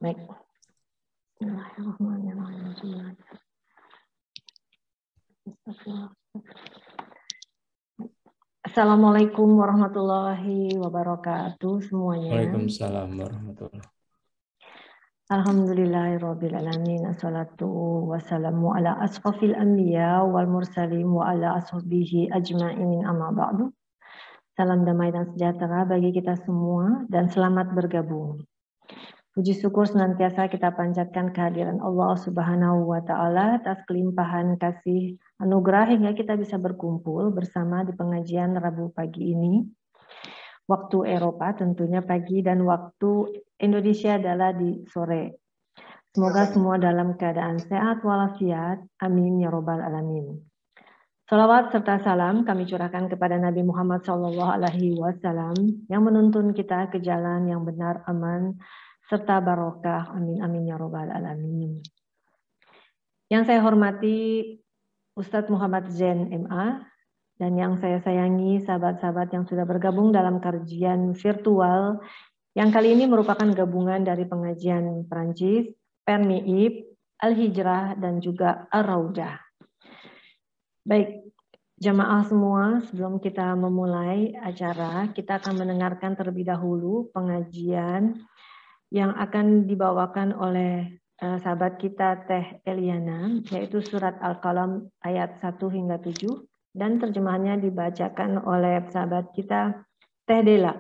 Baik. Bismillahirrahmanirrahim. Assalamualaikum warahmatullahi wabarakatuh semuanya. Waalaikumsalam warahmatullahi. Alhamdulillahirabbil alamin. Assalatu wassalamu ala asrofil anbiya wal mursalin wa ala ashabihi ajma'in amma ba'du. Salam damai dan sejahtera bagi kita semua dan selamat bergabung. Puji syukur senantiasa kita panjatkan kehadiran Allah Subhanahu wa taala atas kelimpahan kasih anugerah hingga kita bisa berkumpul bersama di pengajian Rabu pagi ini. Waktu Eropa tentunya pagi dan waktu Indonesia adalah di sore. Semoga semua dalam keadaan sehat walafiat. Amin ya robbal alamin. Salawat serta salam kami curahkan kepada Nabi Muhammad SAW yang menuntun kita ke jalan yang benar, aman, serta barokah. Amin amin ya robbal alamin. Yang saya hormati Ustadz Muhammad Zain MA dan yang saya sayangi sahabat-sahabat yang sudah bergabung dalam kajian virtual yang kali ini merupakan gabungan dari pengajian Perancis, Permiib, Al-Hijrah dan juga Ar-Raudah. Baik, jamaah semua, sebelum kita memulai acara, kita akan mendengarkan terlebih dahulu pengajian yang akan dibawakan oleh sahabat kita Teh Eliana, yaitu surat Al-Qalam ayat 1 hingga 7, dan terjemahannya dibacakan oleh sahabat kita Teh Dela.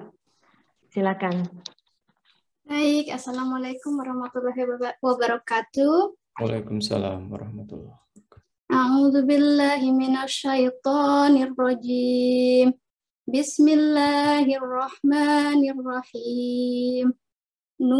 Silakan. Baik, Assalamualaikum warahmatullahi wabarakatuh. Waalaikumsalam warahmatullahi wabarakatuh. A'udzu billahi minasyaitonir rajim. Bismillahirrahmanirrahim. Nun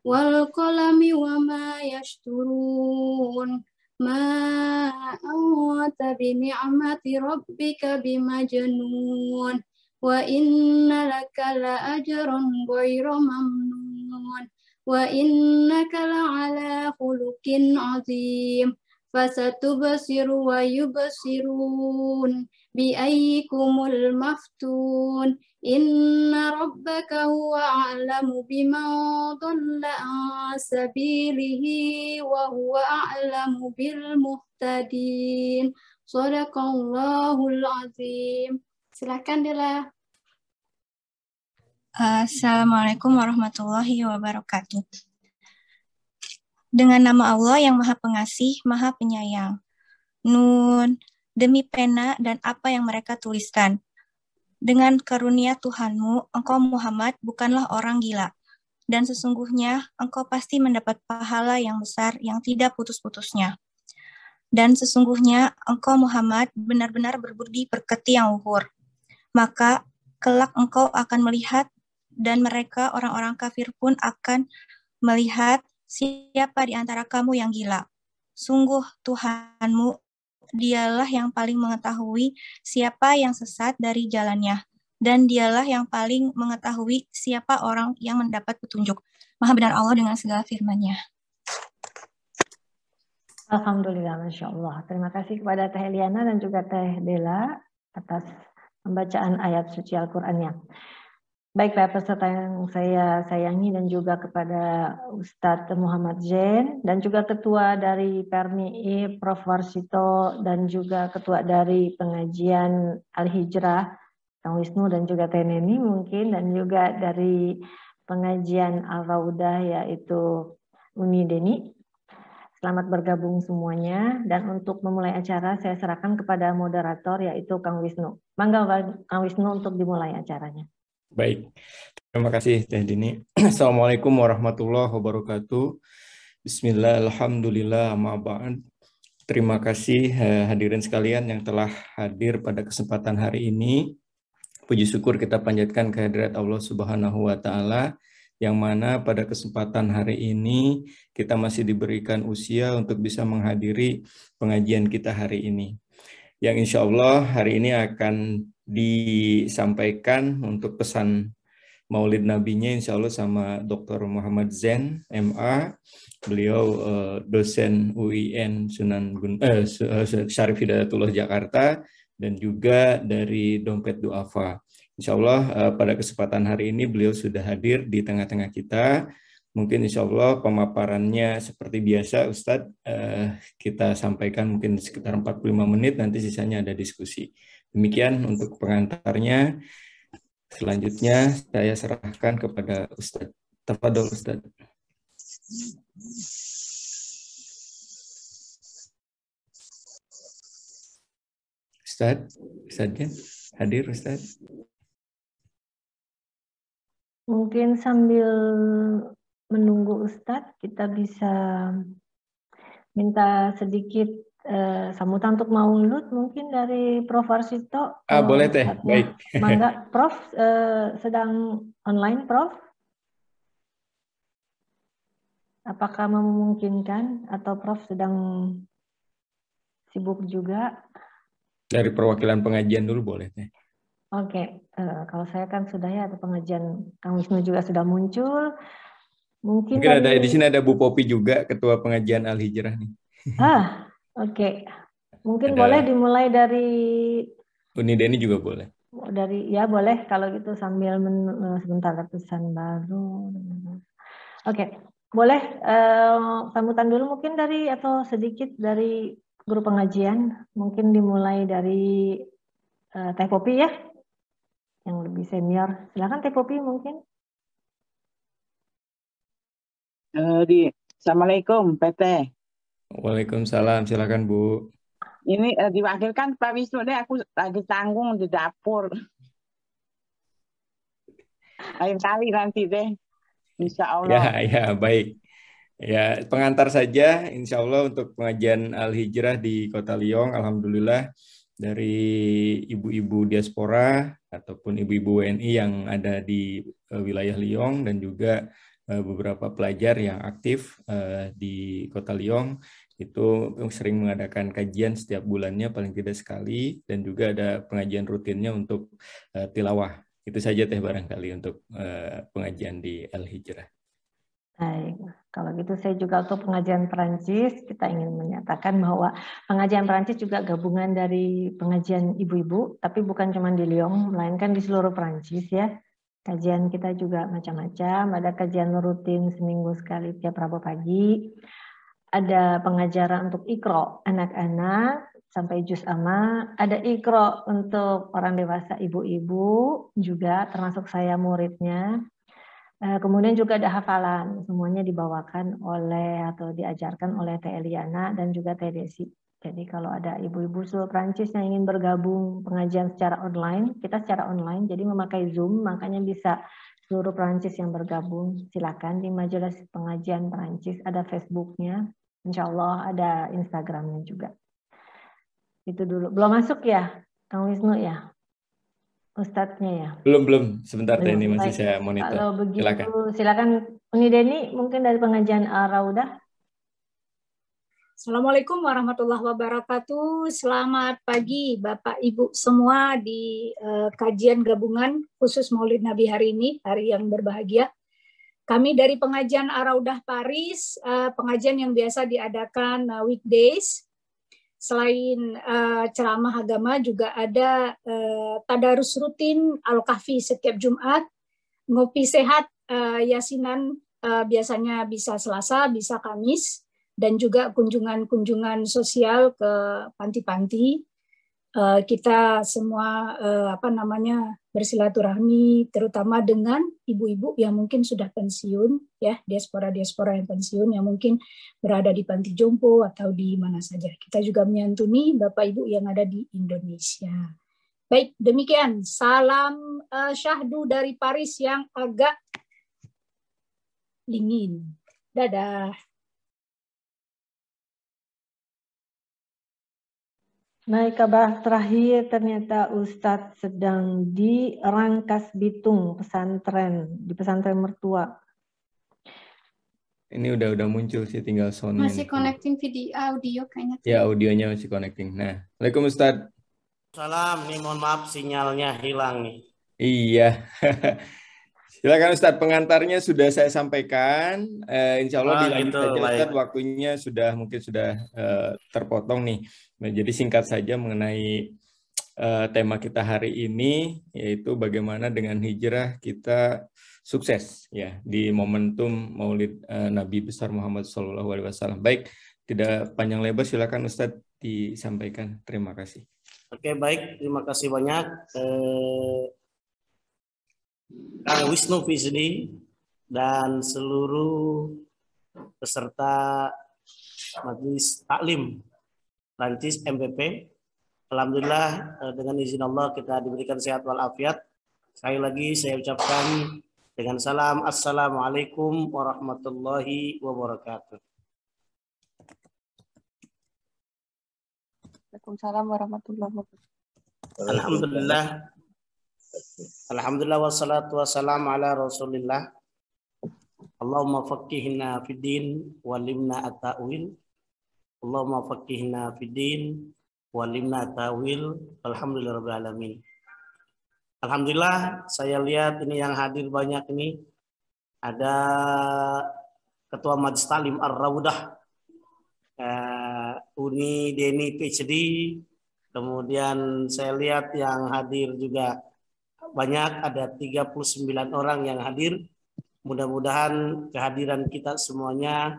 wal qalami wa ma yasturun. Ma anta bi ni'mati rabbika bimajnun. Wa inna laka la ajran ghayra mamnun. Wa innaka la'ala khuluqin azim. Fasatubsiru wa yubsirun bi ayyikumul maftun. Inna rabbaka huwa a'lamu biman dhalla an sabilihi wa huwa a'lamu bil muhtadin. Shadaqallahul azim. Silakan Dela. Assalamualaikum warahmatullahi wabarakatuh. Dengan nama Allah yang Maha Pengasih, Maha Penyayang. Nun, demi pena dan apa yang mereka tuliskan. Dengan karunia Tuhanmu, engkau Muhammad bukanlah orang gila. Dan sesungguhnya engkau pasti mendapat pahala yang besar yang tidak putus-putusnya. Dan sesungguhnya engkau Muhammad benar-benar berbudi pekerti yang luhur. Maka kelak engkau akan melihat dan mereka orang-orang kafir pun akan melihat siapa di antara kamu yang gila. Sungguh Tuhanmu, dialah yang paling mengetahui siapa yang sesat dari jalannya, dan dialah yang paling mengetahui siapa orang yang mendapat petunjuk. Maha benar Allah dengan segala firman-Nya. Alhamdulillah, Masya Allah. Terima kasih kepada Teh Eliana dan juga Teh Dela atas pembacaan ayat suci Al-Qur'annya. Baik Pak peserta yang saya sayangi dan juga kepada Ustadz Muhammad Zain dan juga Ketua dari Permiib Prof. Warsito dan juga Ketua dari pengajian Al-Hijrah Kang Wisnu dan juga Teh Neni mungkin, dan juga dari pengajian Al-Raudah yaitu Uni Deni. Selamat bergabung semuanya, dan untuk memulai acara saya serahkan kepada moderator yaitu Kang Wisnu. Mangga Kang Wisnu untuk dimulai acaranya. Baik, terima kasih Teh Dini. Assalamualaikum warahmatullahi wabarakatuh. Bismillah, alhamdulillah, amma ba'd. Terima kasih hadirin sekalian yang telah hadir pada kesempatan hari ini. Puji syukur kita panjatkan kehadirat Allah Subhanahu wa Ta'ala, yang mana pada kesempatan hari ini kita masih diberikan usia untuk bisa menghadiri pengajian kita hari ini. Yang insya Allah hari ini akan disampaikan untuk pesan Maulid Nabinya insya Allah sama Dr. Muhammad Zain MA. Beliau dosen UIN Syarif Hidayatullah Jakarta dan juga dari Dompet Duafa. Insya Allah pada kesempatan hari ini beliau sudah hadir di tengah-tengah kita. Mungkin insya Allah pemaparannya seperti biasa Ustadz, kita sampaikan mungkin sekitar 45 menit, nanti sisanya ada diskusi. Demikian untuk pengantarnya. Selanjutnya saya serahkan kepada Ustadz. Tafadhol Ustadz. Ustadznya hadir Ustadz. Mungkin sambil menunggu Ustadz, kita bisa minta sedikit sambutan untuk Maulud mungkin dari Prof. Warsito. Boleh Teh, baik. Mangga, Prof. Sedang online, Prof? Apakah memungkinkan atau Prof sedang sibuk juga? Dari perwakilan pengajian dulu boleh Teh. Oke, kalau saya kan sudah ya, atau pengajian Kang Wisnu juga sudah muncul. Mungkin ada di sini ada Bu Popi juga, Ketua Pengajian Al-Hijrah nih. Oke. Mungkin boleh dimulai dari Uni Deni juga boleh. Ya boleh kalau gitu sambil sebentar pesan baru. Oke, boleh sambutan dulu mungkin dari atau sedikit dari guru pengajian. Mungkin dimulai dari Teh Popi ya, yang lebih senior. Silakan Teh Popi mungkin. Assalamualaikum, PT. Waalaikumsalam, silakan Bu. Ini diwakilkan Pak Wisnu deh, aku lagi tanggung di dapur. Lain kali nanti deh, insya Allah. Ya, baik. Ya, pengantar saja, insya Allah untuk pengajian Al-Hijrah di Kota Liong, alhamdulillah dari ibu-ibu diaspora ataupun ibu-ibu WNI yang ada di wilayah Liong dan juga beberapa pelajar yang aktif di Kota Liong itu sering mengadakan kajian setiap bulannya paling tidak sekali, dan juga ada pengajian rutinnya untuk tilawah. Itu saja Teh barangkali untuk pengajian di Al-Hijrah. Baik, kalau gitu saya juga untuk pengajian Perancis, kita ingin menyatakan bahwa pengajian Perancis juga gabungan dari pengajian ibu-ibu, tapi bukan cuma di Lyon, melainkan di seluruh Perancis ya. Kajian kita juga macam-macam, ada kajian rutin seminggu sekali tiap Rabu pagi, ada pengajaran untuk Iqra anak-anak sampai juz amma, ada Iqra untuk orang dewasa ibu-ibu juga termasuk saya muridnya. Kemudian juga ada hafalan, semuanya dibawakan oleh atau diajarkan oleh Teh Eliana dan juga Teh Desi. Jadi kalau ada ibu-ibu seluruh Prancis yang ingin bergabung pengajian secara online, kita secara online, jadi memakai Zoom, makanya bisa seluruh Prancis yang bergabung. Silakan di Majelis Pengajian Prancis, ada Facebooknya, insya Allah ada Instagramnya juga. Itu dulu. Belum masuk ya, Kang Wisnu ya? Ustadznya ya? Belum. Sebentar Teh, ini masih saya monitor. Kalau begitu, silakan Uni Deni, mungkin dari pengajian Al-Raudah. Assalamualaikum warahmatullahi wabarakatuh. Selamat pagi Bapak Ibu semua di kajian gabungan khusus Maulid Nabi hari ini, hari yang berbahagia. Kami dari pengajian Al-Raudah Paris, pengajian yang biasa diadakan weekdays. Selain ceramah agama juga ada tadarus rutin Al-Kahfi setiap Jumat, ngopi sehat yasinan biasanya bisa Selasa, bisa Kamis, dan juga kunjungan-kunjungan sosial ke panti-panti. Kita semua bersilaturahmi terutama dengan ibu-ibu yang mungkin sudah pensiun ya, diaspora yang pensiun yang mungkin berada di panti jompo atau di mana saja. Kita juga menyantuni Bapak Ibu yang ada di Indonesia. Baik, demikian salam syahdu dari Paris yang agak dingin. Dadah. Baik, kabar terakhir ternyata Ustadz sedang di Rangkas Bitung di pesantren mertua. Ini udah muncul sih, tinggal soundnya. Masih connecting video audio kayaknya. Ya, audionya masih connecting. Nah, Waalaikumsalam Ustadz. Salam, nih mohon maaf sinyalnya hilang nih. Iya. Silakan Ustadz, pengantarnya sudah saya sampaikan. Insya Allah dilanjut saja Ustadz, waktunya sudah terpotong nih. Nah, jadi singkat saja mengenai tema kita hari ini, yaitu bagaimana dengan hijrah kita sukses ya di momentum Maulid Nabi besar Muhammad SAW. Baik, tidak panjang lebar, silakan Ustadz disampaikan. Terima kasih. Oke, baik, terima kasih banyak Kang Wisnu Fisdi dan seluruh peserta Majelis Taklim Prancis MPP. Alhamdulillah dengan izin Allah kita diberikan sehat walafiat. Sekali lagi saya ucapkan dengan salam Assalamualaikum warahmatullahi wabarakatuh. Waalaikumsalam warahmatullahi wabarakatuh. Alhamdulillah wassalatu wassalamu ala Rasulillah. Allahumma faqihna fiddin walimna at-ta'wil. Allahumma faqihna fiddin walimna at-ta'wil. Alhamdulillahirabbil alamin. Alhamdulillah, saya lihat ini yang hadir banyak ini. Ada Ketua Majelis Taklim Ar-Rawdah, Uni Deni PhD. Kemudian saya lihat yang hadir juga banyak, ada 39 orang yang hadir. Mudah-mudahan kehadiran kita semuanya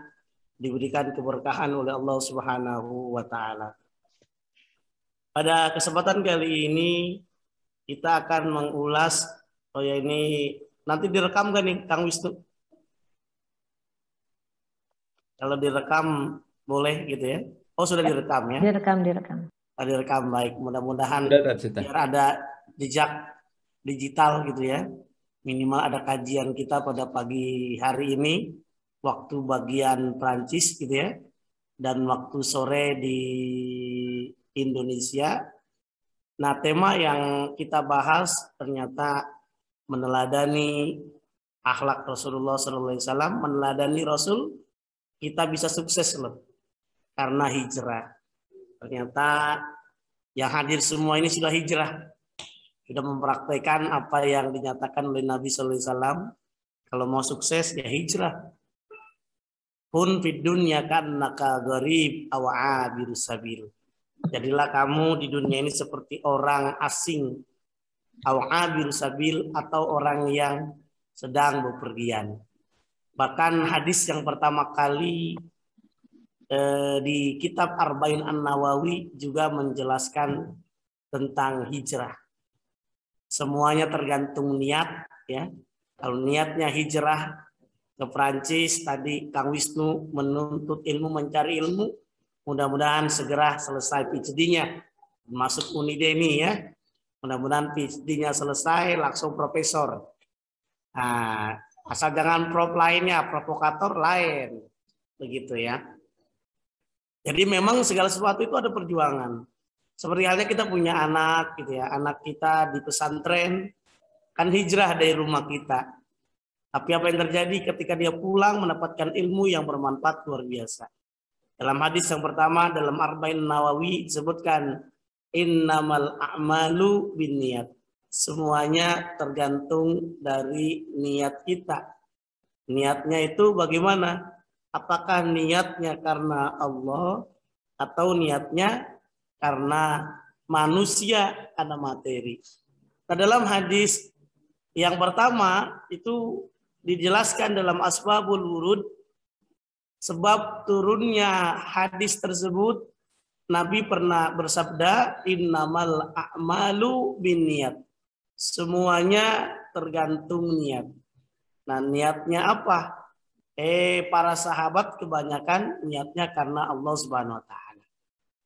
diberikan keberkahan oleh Allah Subhanahu wa Ta'ala. Pada kesempatan kali ini kita akan mengulas, oh ya ini nanti direkam gak nih Kang Wisnu? Kalau direkam boleh gitu ya? Oh sudah direkam ya? Direkam. Direkam, baik. Mudah-mudahan biar ada jejak digital gitu ya. Minimal ada kajian kita pada pagi hari ini, waktu bagian Prancis gitu ya, dan waktu sore di Indonesia. Nah, tema yang kita bahas ternyata meneladani akhlak Rasulullah SAW, meneladani Rasul, kita bisa sukses loh karena hijrah. Ternyata yang hadir semua ini sudah hijrah, sudah mempraktekkan apa yang dinyatakan oleh Nabi SAW. Kalau mau sukses ya hijrah. Kun fid dunya kannaka gharib aw abirus sabil. Jadilah kamu di dunia ini seperti orang asing, awabirus sabil, atau orang yang sedang bepergian. Bahkan hadis yang pertama kali di kitab Arba'in An-Nawawi juga menjelaskan tentang hijrah. Semuanya tergantung niat ya. Kalau niatnya hijrah ke Prancis, tadi Kang Wisnu menuntut ilmu, mencari ilmu, mudah-mudahan segera selesai PhD-nya, masuk Uni Deni ya. Mudah-mudahan PhD-nya selesai, langsung profesor. Nah, asal jangan prop lainnya, provokator lain, begitu ya. Jadi memang segala sesuatu itu ada perjuangan. Seperti halnya kita punya anak, gitu ya. Anak kita di pesantren kan hijrah dari rumah kita. Tapi apa yang terjadi ketika dia pulang mendapatkan ilmu yang bermanfaat luar biasa. Dalam hadis yang pertama dalam Arba'in Nawawi disebutkan innamal a'malu binniyat. Semuanya tergantung dari niat kita. Niatnya itu bagaimana? Apakah niatnya karena Allah atau niatnya karena manusia, karena materi. Nah, dalam hadis yang pertama itu dijelaskan dalam Asbabul Wurud, sebab turunnya hadis tersebut, Nabi pernah bersabda, innamal a'malu binniyat. Semuanya tergantung niat. Nah, niatnya apa? Para sahabat kebanyakan niatnya karena Allah Subhanahu wa Ta'ala.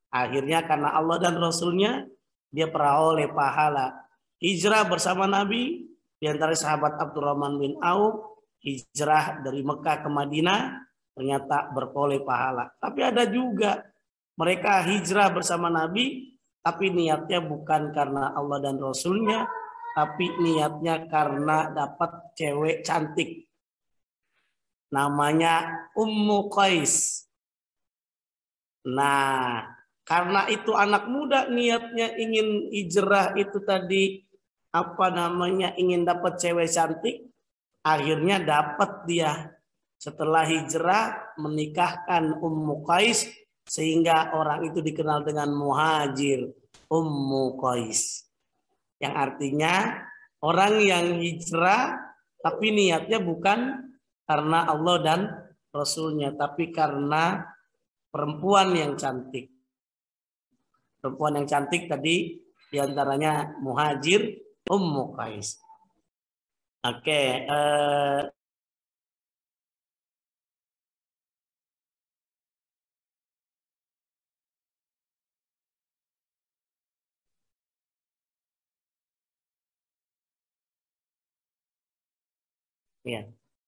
Akhirnya karena Allah dan Rasulnya dia peroleh pahala. Hijrah bersama Nabi, di antara sahabat Abdurrahman bin Auf, hijrah dari Mekah ke Madinah, ternyata beroleh pahala. Tapi ada juga mereka hijrah bersama Nabi, tapi niatnya bukan karena Allah dan Rasulnya, tapi niatnya karena dapat cewek cantik. Namanya Ummu Qais. Nah, karena itu anak muda niatnya ingin hijrah itu tadi, ingin dapat cewek cantik, akhirnya dapat dia. Setelah hijrah menikahkan Ummu Qais, sehingga orang itu dikenal dengan muhajir. Ummu Qais. Yang artinya orang yang hijrah tapi niatnya bukan karena Allah dan Rasulnya, tapi karena perempuan yang cantik. Perempuan yang cantik tadi diantaranya Muhajir, Ummu Qais. Oke, ya.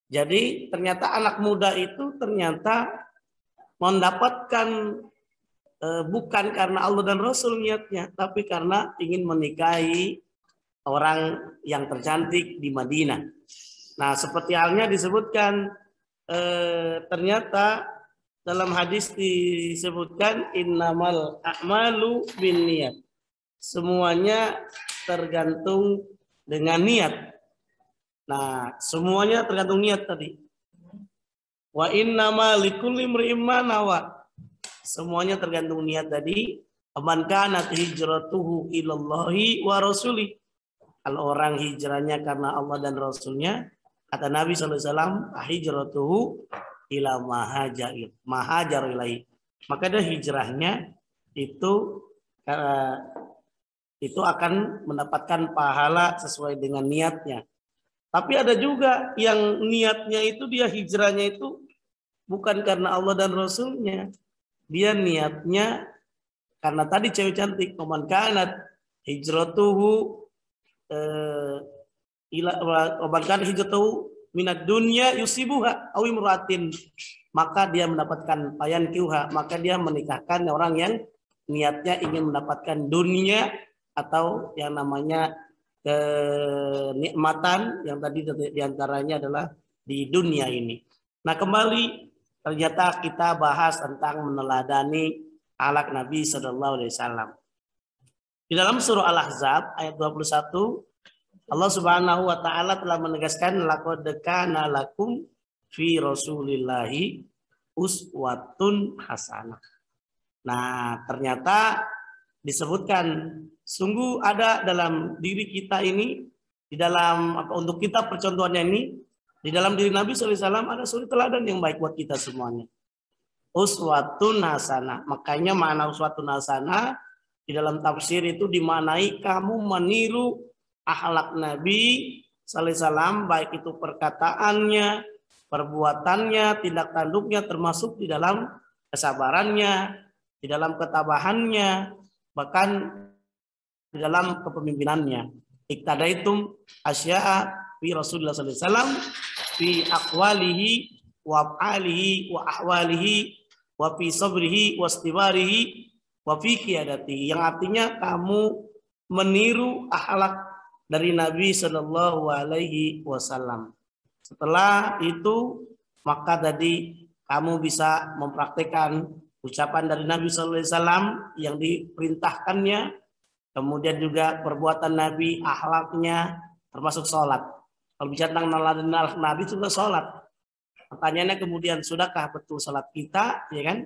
Jadi ternyata anak muda itu ternyata mendapatkan bukan karena Allah dan Rasul niatnya, tapi karena ingin menikahi orang yang tercantik di Madinah. Nah, seperti halnya disebutkan ternyata dalam hadis disebutkan innamal a'malu binniyat. Semuanya tergantung dengan niat. Nah, semuanya tergantung niat tadi. Wa innama likulli imri'in ma nawa. Semuanya tergantung niat tadi. Man kanat hijratuhu ilallahi wa rasulih. Kalau orang hijrahnya karena Allah dan Rasulnya, kata Nabi SAW, hijratuhu ila mahajar ilaihi. Maka dia hijrahnya itu akan mendapatkan pahala sesuai dengan niatnya. Tapi ada juga yang niatnya itu dia hijrahnya itu bukan karena Allah dan Rasulnya. Dia niatnya karena tadi cewek cantik. Oman kanat hijratuhu oman kanat hijratuhu minat dunya yusibuha awi muratin. Maka dia mendapatkan payan kiuha. Maka dia menikahkan orang yang niatnya ingin mendapatkan dunia atau yang namanya kenikmatan yang tadi diantaranya adalah di dunia ini. Nah, kembali ternyata kita bahas tentang meneladani akhlak Nabi Sallallahu Alaihi Wasallam. Di dalam surah Al-Ahzab ayat 21, Allah Subhanahu Wa Taala telah menegaskan laqad kana lakum fi Rasulillahi uswatun hasanah. Nah, ternyata disebutkan sungguh ada dalam diri kita ini, di dalam untuk kita percontohannya ini, di dalam diri Nabi SAW ada suri teladan yang baik buat kita semuanya. Uswatun hasanah. Makanya makna uswatun hasanah di dalam tafsir itu dimaknai kamu meniru akhlak Nabi SAW, baik itu perkataannya, perbuatannya, tindak tanduknya, termasuk di dalam kesabarannya, di dalam ketabahannya, bahkan di dalam kepemimpinannya. Iktadaitum asya'a fi Rasulullah sallallahu alaihi wasallam fi aqwalihi wa af'alihi wa ahwalihi wa fi sabrihi wa istibarihi wa fi qiyadatihi. Yang artinya kamu meniru akhlak dari Nabi sallallahu alaihi wasallam. Setelah itu maka tadi kamu bisa mempraktikkan ucapan dari Nabi sallallahu alaihi wasallam yang diperintahkannya, kemudian juga perbuatan Nabi, akhlaknya, termasuk sholat. Kalau bicara tentang meneladani akhlak Nabi itu juga sholat. Pertanyaannya kemudian, sudahkah betul sholat kita, ya kan?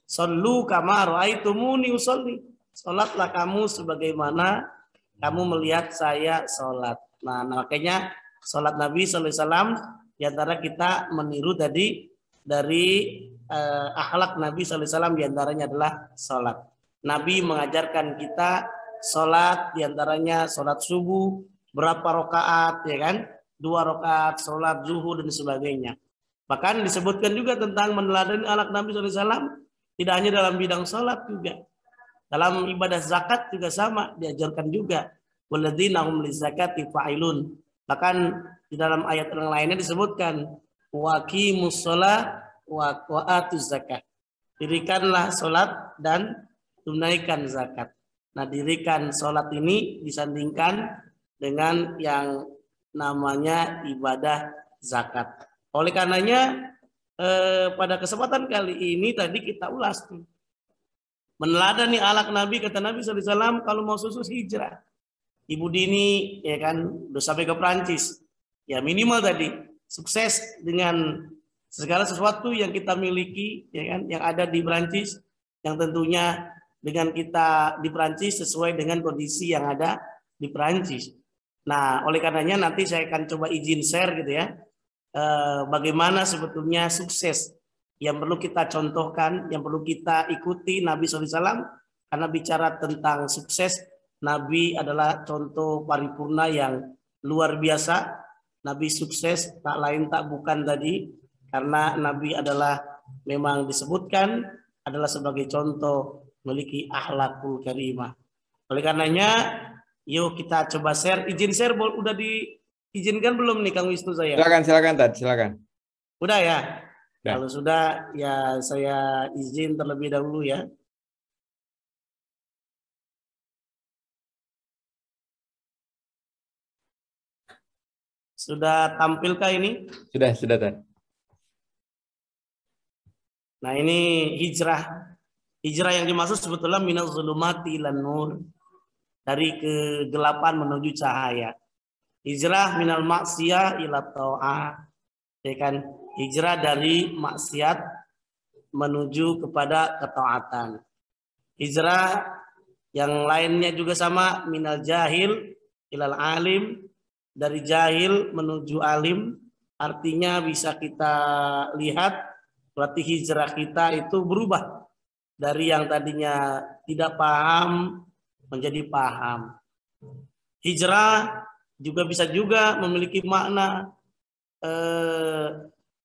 Shollu kama ra'aitumuni usolli. Sholatlah kamu sebagaimana kamu melihat saya sholat. Nah, makanya sholat Nabi sallallahu alaihi wasallam diantara kita meniru tadi dari akhlak Nabi sallallahu alaihi wasallam diantaranya adalah sholat. Nabi mengajarkan kita sholat, diantaranya sholat subuh berapa rakaat, ya kan? 2 rakaat, sholat zuhur dan sebagainya. Bahkan disebutkan juga tentang meneladani akhlak Nabi SAW tidak hanya dalam bidang sholat juga, dalam ibadah zakat juga sama diajarkan juga. Walladzina hum lizakati fa'ilun. Bahkan di dalam ayat yang lainnya disebutkan waqimus shalah wa atuz zakat. Dirikanlah sholat dan tunaikan zakat. Nah, dirikan sholat ini disandingkan dengan yang namanya ibadah zakat. Oleh karenanya pada kesempatan kali ini tadi kita ulas meneladani akhlak Nabi. Kata Nabi SAW, kalau mau sukses hijrah. Ibu Dini ya kan udah sampai ke Prancis. Ya minimal tadi sukses dengan segala sesuatu yang kita miliki, ya kan, yang ada di Prancis, yang tentunya dengan kita di Perancis sesuai dengan kondisi yang ada di Perancis. Nah, oleh karenanya nanti saya akan coba izin share gitu ya, bagaimana sebetulnya sukses yang perlu kita contohkan, yang perlu kita ikuti Nabi SAW, karena bicara tentang sukses, Nabi adalah contoh paripurna yang luar biasa. Nabi sukses tak lain tak bukan tadi, karena Nabi adalah memang disebutkan adalah sebagai contoh memiliki akhlakul karimah. Oleh karenanya, yuk kita coba share. Izin share udah diizinkan belum nih Kang Wisnu saya? Silakan Tad, silakan. Udah ya? Udah. Kalau sudah ya saya izin terlebih dahulu ya. Sudah tampilkah ini? Sudah Tad. Nah, ini hijrah. Hijrah yang dimaksud sebetulnya minaz zulumati ilan nur. Dari kegelapan menuju cahaya. Hijrah minal maksiyah ila ta'ah. Ya kan? Hijrah dari maksiat menuju kepada ketaatan. Hijrah yang lainnya juga sama, minal jahil ilal alim. Dari jahil menuju alim, artinya bisa kita lihat berarti hijrah kita itu berubah dari yang tadinya tidak paham menjadi paham. Hijrah juga bisa juga memiliki makna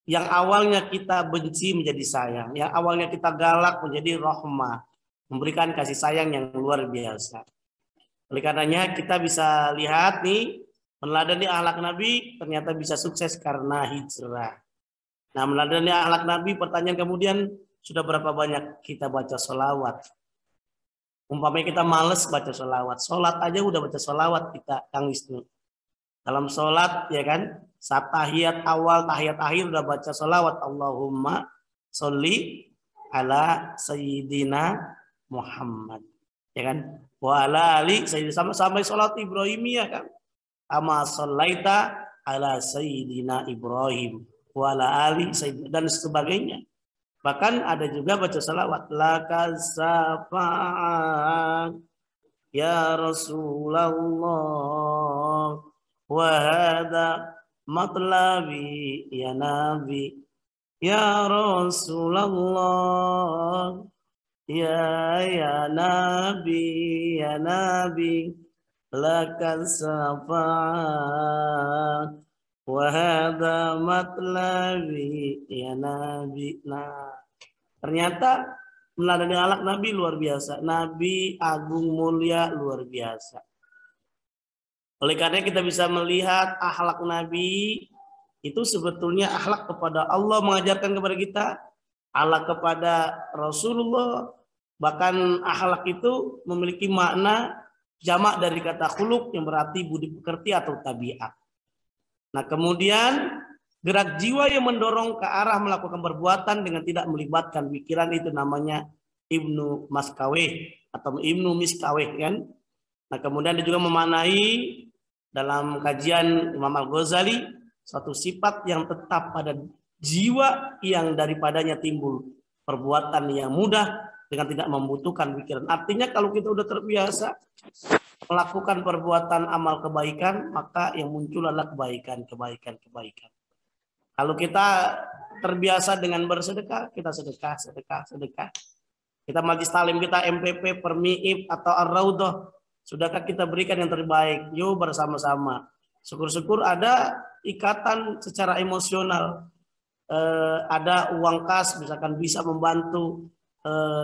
yang awalnya kita benci menjadi sayang, yang awalnya kita galak menjadi rahmah, memberikan kasih sayang yang luar biasa. Oleh karenanya kita bisa lihat nih, meneladani akhlak Nabi ternyata bisa sukses karena hijrah. Nah, meneladani akhlak Nabi, pertanyaan kemudian, sudah berapa banyak kita baca sholawat? Umpamanya kita males baca sholawat. Sholat aja udah baca sholawat kita, Kang Wisnu. Dalam sholat, ya kan, saat tahiyat awal, tahiyat akhir udah baca sholawat. Allahumma sholli ala sayyidina Muhammad. Ya kan? Wa ala ali sayyidina, sampai sholat Ibrahimiyah kan. Ama sholaita ala sayyidina Ibrahim wa ala ali sayyidina, dan sebagainya. Bahkan ada juga baca salawat lakasafa'an ya Rasulullah wa hadha matlabi ya Nabi ya Rasulullah ya Nabi lakas safa'at wa hadha matlabi ya Nabi. Nah, ternyata meneladani akhlak Nabi luar biasa. Nabi agung mulia luar biasa. Oleh karena kita bisa melihat akhlak Nabi itu sebetulnya akhlak kepada Allah mengajarkan kepada kita, akhlak kepada Rasulullah, bahkan akhlak itu memiliki makna jamak dari kata khuluq yang berarti budi pekerti atau tabiat. Nah, kemudian gerak jiwa yang mendorong ke arah melakukan perbuatan dengan tidak melibatkan pikiran itu namanya ibnu maskaweh atau ibnu miskaweh kan. Nah, kemudian dia juga memaknai dalam kajian Imam Al-Ghazali suatu sifat yang tetap pada jiwa yang daripadanya timbul perbuatan yang mudah dengan tidak membutuhkan pikiran. Artinya kalau kita udah terbiasa melakukan perbuatan amal kebaikan, maka yang muncul adalah kebaikan. Kalau kita terbiasa dengan bersedekah, kita sedekah. Kita majlis talim kita MPP, Permiib atau Ar-Raudhah, sudahkah kita berikan yang terbaik? Yuk bersama-sama. Syukur-syukur ada ikatan secara emosional. Ada uang kas, misalkan bisa membantu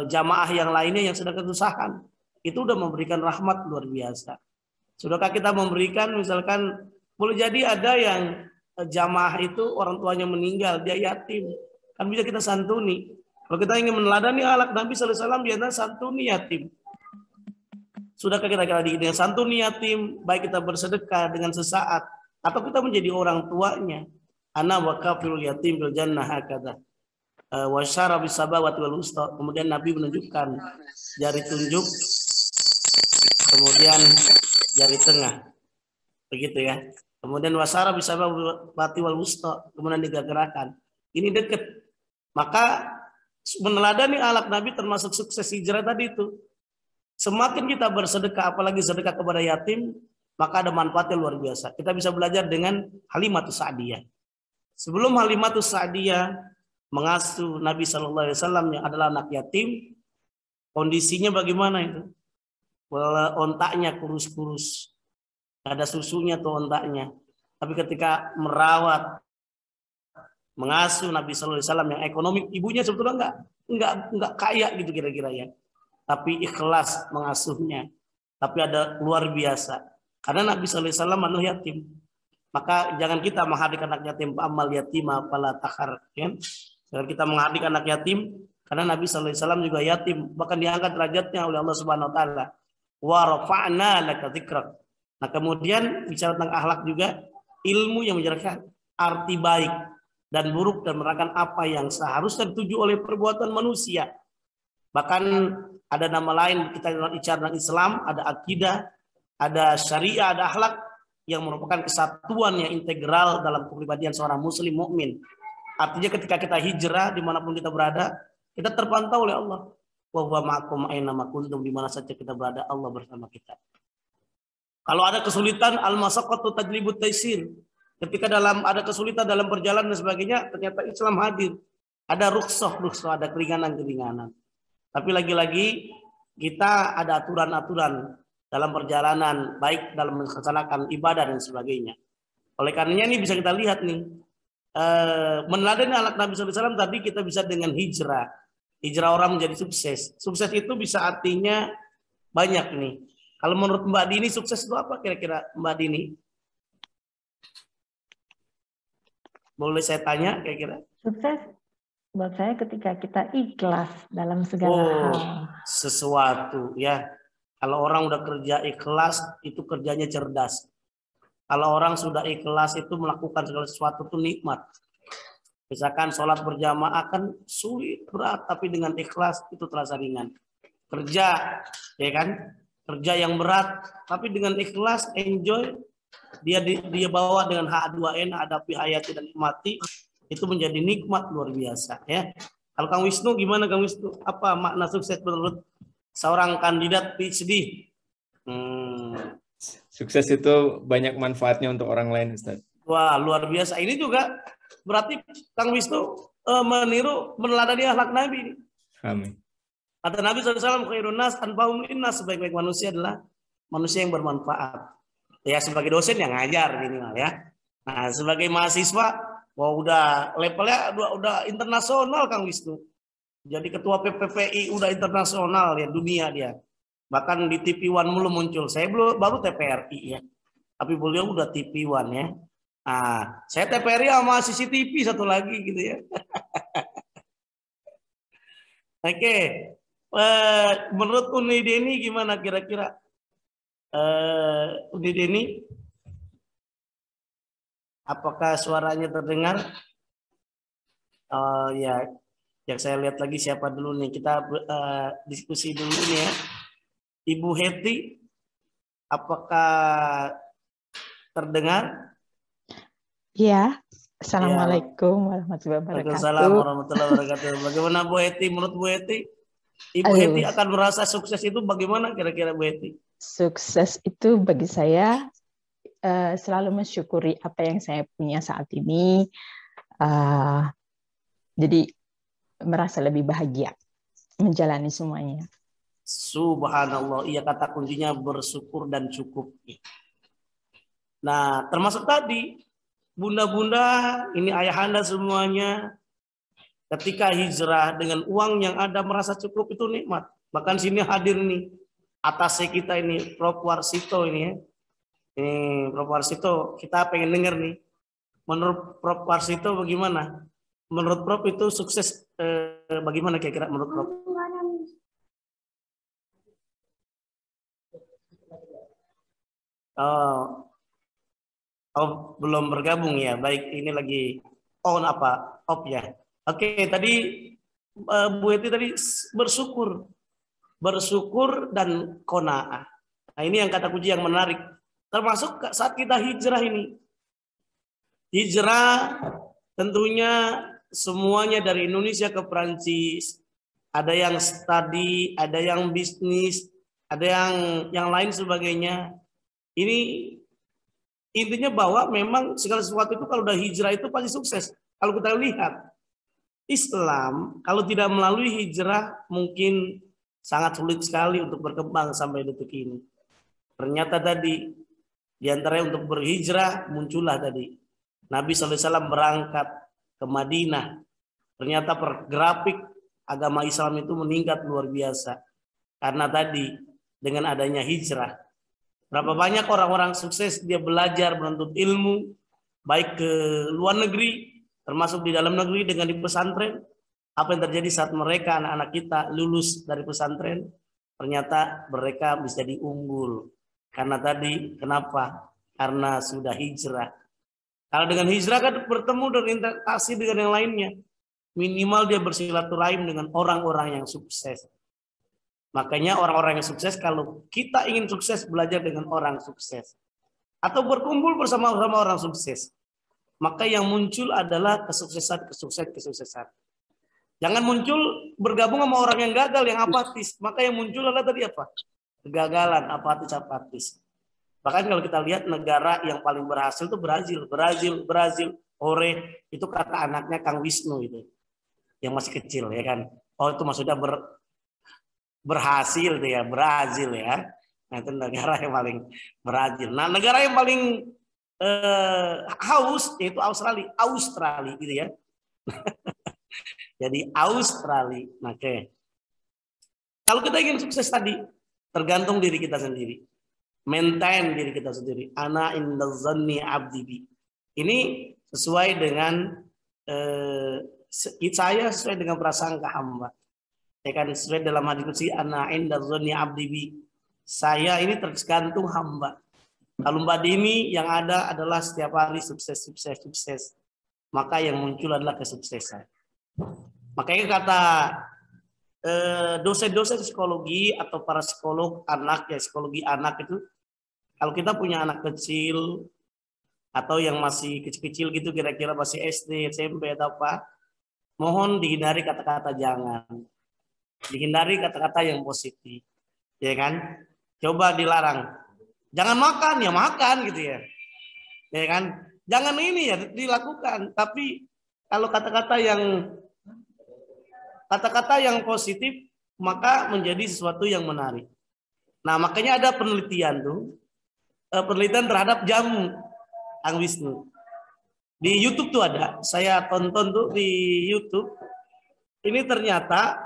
jamaah yang lainnya yang sedang kesusahan, itu udah memberikan rahmat luar biasa. Sudahkah kita memberikan, misalkan boleh jadi ada yang jamaah itu orang tuanya meninggal, dia yatim, kan bisa kita santuni. Kalau kita ingin meneladani akhlak Nabi sallallahu alaihi wasallam, dia santuni yatim. Sudahkah kita dengan santuni yatim, baik kita bersedekah dengan sesaat atau kita menjadi orang tuanya? Ana wa kafirul yatim bil jannah hakadha. Wasyara bisabawati wal wusta. Kemudian Nabi menunjukkan jari tunjuk, kemudian jari tengah, begitu ya. Kemudian wasyara bisabawati wal wusta, kemudian digerakkan. Ini dekat. Maka meneladani akhlak Nabi termasuk sukses hijrah tadi itu. Semakin kita bersedekah, apalagi sedekah kepada yatim, maka ada manfaatnya luar biasa. Kita bisa belajar dengan Halimatus Sa'diyah. Sebelum Halimatus Sa'diyah mengasuh Nabi SAW yang adalah anak yatim, kondisinya bagaimana itu? Ontaknya kurus-kurus, ada susunya tuh ontaknya. Tapi ketika merawat, mengasuh Nabi SAW yang ekonomi, ibunya sebetulnya enggak kaya gitu kira-kira ya. Tapi ikhlas mengasuhnya. Tapi ada luar biasa. Karena Nabi SAW adalah yatim. Maka jangan kita menghadik anak yatim. Amal yatima fala takhar. Jangan kita menghadik anak yatim. Karena Nabi SAW juga yatim. Bahkan diangkat derajatnya oleh Allah Subhanahu Wa Taala. Wa rafa'na laka dzikrak. Nah kemudian bicara tentang akhlak juga. Ilmu yang menjelaskan arti baik dan buruk dan menerangkan apa yang seharusnya dituju oleh perbuatan manusia. Bahkan ada nama lain kita bicara tentang Islam, ada akidah, ada syariah, ada akhlak yang merupakan kesatuan yang integral dalam kepribadian seorang muslim mukmin. Artinya ketika kita hijrah dimanapun kita berada, kita terpantau oleh Allah. Wa huwa ma'akum aina ma kuntum, di mana saja kita berada, Allah bersama kita. Kalau ada kesulitan, al-masyaqqatu tajlibut taysir. Ketika ada kesulitan dalam perjalanan dan sebagainya, ternyata Islam hadir. Ada rukhsah, ada keringanan-keringanan. Tapi lagi-lagi kita ada aturan-aturan dalam perjalanan, baik dalam melaksanakan ibadah dan sebagainya. Oleh karenanya ini bisa kita lihat nih, meneladani anak Nabi SAW tadi kita bisa dengan hijrah. Hijrah orang menjadi sukses. Sukses itu bisa artinya banyak nih. Kalau menurut Mbak Dini sukses itu apa kira-kira Mbak Dini? Boleh saya tanya kira-kira? Sukses buat saya ketika kita ikhlas dalam segala hal. Sesuatu ya. Kalau orang udah kerja ikhlas, itu kerjanya cerdas. Kalau orang sudah ikhlas itu melakukan segala sesuatu itu nikmat. Misalkan sholat berjamaah kan sulit, berat, tapi dengan ikhlas itu terasa ringan. Kerja, ya kan? Kerja yang berat, tapi dengan ikhlas, enjoy, dia bawa dengan H2N, hadapi hayati dan nikmati, itu menjadi nikmat luar biasa ya. Kalau Kang Wisnu gimana Kang Wisnu? Apa makna sukses menurut seorang kandidat PhD? Sukses itu banyak manfaatnya untuk orang lain, Ustaz. Wah, luar biasa. Ini juga berarti Kang Wisnu meneladani akhlak Nabi. Amin. Kata Nabi SAW, khairun nas anfa'uhum linnas, sebaik-baik manusia adalah manusia yang bermanfaat. Ya sebagai dosen yang ngajar minimal ya. Nah, sebagai mahasiswa wah udah levelnya udah internasional Kang Wisnu. Jadi ketua PPPI udah internasional ya, dunia dia. Bahkan di TV One mulu muncul. Saya baru TPRI ya. Tapi beliau udah TV One ya. Nah, saya TPRI sama CCTV satu lagi gitu ya. Oke. Menurut Uni Deni gimana kira-kira? Uni Deni? Apakah suaranya terdengar? Ya, yang saya lihat lagi siapa dulu nih. Kita diskusi dulu nih ya. Ibu Heti, apakah terdengar? Ya, Assalamualaikum warahmatullahi wabarakatuh. Waalaikumsalam warahmatullahi wabarakatuh. Bagaimana Bu Heti? Menurut Bu Heti, Ibu Heti akan merasa sukses itu bagaimana kira-kira Bu Heti? Sukses itu bagi saya selalu mensyukuri apa yang saya punya saat ini. Jadi merasa lebih bahagia menjalani semuanya. Subhanallah, iya kata kuncinya bersyukur dan cukup. Nah, termasuk tadi bunda-bunda, ini ayahanda semuanya, ketika hijrah dengan uang yang ada merasa cukup itu nikmat. Bahkan sini hadir nih atasnya kita ini Prof Warsito ini ya. Ini Prof Warsito, kita pengen dengar nih. Menurut Prof Warsito bagaimana? Menurut Prof itu sukses bagaimana kira-kira menurut Prof? Oh, belum bergabung ya. Baik, ini lagi on apa? Off ya. Oke, tadi Bu Heti tadi bersyukur dan qanaah. Nah, ini yang kata kunci yang menarik. Termasuk saat kita hijrah ini. Hijrah tentunya semuanya dari Indonesia ke Perancis. Ada yang studi, ada yang bisnis, ada yang lain sebagainya. Ini intinya bahwa memang segala sesuatu itu kalau udah hijrah itu pasti sukses. Kalau kita lihat Islam, kalau tidak melalui hijrah mungkin sangat sulit sekali untuk berkembang sampai detik ini. Ternyata tadi di antaranya untuk berhijrah muncullah tadi Nabi SAW berangkat ke Madinah. Ternyata grafik agama Islam itu meningkat luar biasa karena tadi dengan adanya hijrah. Berapa banyak orang-orang sukses dia belajar menuntut ilmu baik ke luar negeri termasuk di dalam negeri dengan di pesantren. Apa yang terjadi saat mereka anak-anak kita lulus dari pesantren? Ternyata mereka bisa diunggul. Karena tadi, kenapa? Karena sudah hijrah. Kalau dengan hijrah kan bertemu dan interaksi dengan yang lainnya. Minimal dia bersilaturahim dengan orang-orang yang sukses. Makanya orang-orang yang sukses, kalau kita ingin sukses, belajar dengan orang sukses. Atau berkumpul bersama-sama orang sukses. Maka yang muncul adalah kesuksesan. Jangan muncul bergabung sama orang yang gagal, yang apatis. Maka yang muncul adalah tadi apa? Kegagalan, apatis. Bahkan kalau kita lihat negara yang paling berhasil itu Brazil. Ore itu kata anaknya Kang Wisnu itu, yang masih kecil ya kan. Oh itu maksudnya berhasil tuh ya, Brazil ya. Nah itu negara yang paling Brazil. Nah negara yang paling haus yaitu Australia gitu ya. Jadi Australia. Oke. Kalau kita ingin sukses tadi, tergantung diri kita sendiri. Maintain diri kita sendiri. Ana inda zanni abdi bi. Ini sesuai dengan saya sesuai dengan prasangka hamba. Ya kan sesuai dalam hadis qudsi ana inda zanni abdi bi. Saya ini tergantung hamba. Kalau Mbak Dini yang ada adalah setiap hari sukses. Maka yang muncul adalah kesuksesan. Makanya kata dosen-dosen psikologi atau para psikolog anak ya, psikologi anak itu, kalau kita punya anak kecil atau yang masih kecil-kecil gitu, kira-kira masih SD, SMP atau apa, mohon dihindari kata-kata jangan, dihindari kata-kata yang positif, ya kan? Coba dilarang, jangan makan ya makan gitu ya kan? Jangan ini ya dilakukan, tapi kalau kata-kata yang positif maka menjadi sesuatu yang menarik. Nah makanya ada penelitian terhadap jamu, Kang Wisnu. Di YouTube tuh ada, saya tonton tuh di YouTube. Ini ternyata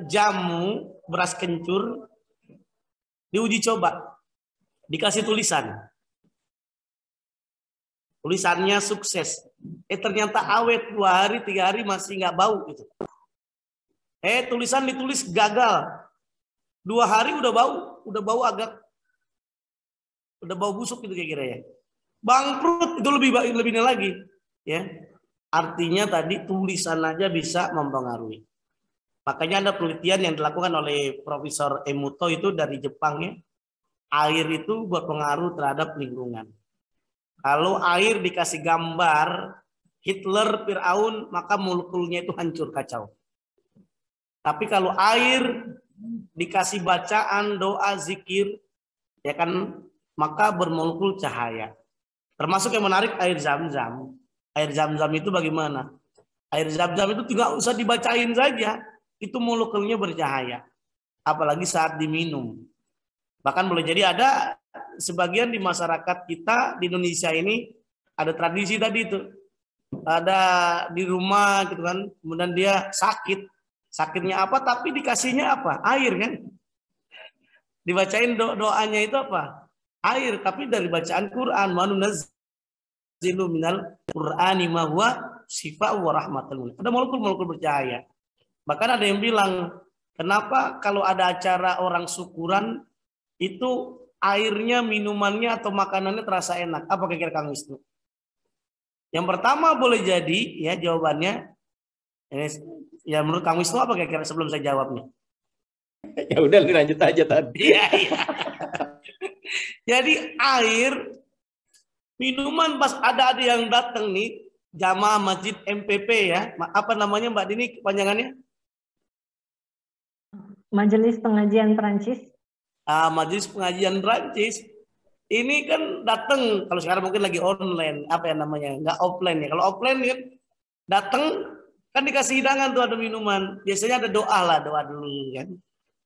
jamu beras kencur diuji coba, dikasih tulisannya sukses. Ternyata awet 2 hari 3 hari masih nggak bau gitu. Tulisan ditulis gagal 2 hari udah bau udah bau busuk gitu kira-kira ya. Bangkrut itu lebihnya lagi ya. Artinya tadi tulisan aja bisa mempengaruhi. Makanya ada penelitian yang dilakukan oleh Profesor Emoto itu dari Jepang ya. Air itu berpengaruh terhadap lingkungan. Kalau air dikasih gambar Hitler, Fir'aun, maka molekulnya itu hancur kacau. Tapi kalau air dikasih bacaan, doa, zikir, ya kan, maka bermolekul cahaya. Termasuk yang menarik air Zam-Zam. Air Zam-Zam itu bagaimana? Air Zam-Zam itu tidak usah dibacain saja, itu molekulnya bercahaya. Apalagi saat diminum. Bahkan boleh jadi ada sebagian di masyarakat kita di Indonesia ini ada tradisi tadi itu, ada di rumah gitu kan, kemudian dia sakitnya apa tapi dikasihnya apa, air kan, dibacain doanya itu apa, air, tapi dari bacaan Quran, manunazzilu minal Qur'ani ma huwa syifa' wa rahmatul, ada molekul bercahaya. Bahkan ada yang bilang kenapa kalau ada acara orang syukuran itu airnya, minumannya atau makanannya terasa enak. Apa kira-kira Kang Wisnu? Yang pertama boleh jadi ya jawabannya. Ya menurut Kang Wisnu apa kira-kira sebelum saya jawabnya? Ya udah lanjut aja tadi. Iya. Jadi air, minuman pas ada yang datang nih, jamaah masjid MPP ya. Apa namanya Mbak Dini kepanjangannya? Majelis Pengajian Perancis. Majelis Pengajian Perancis ini kan datang, kalau sekarang mungkin lagi online, apa ya namanya, nggak offline ya. Kalau offline kan datang kan dikasih hidangan tuh, ada minuman, biasanya ada doa lah, doa dulu kan.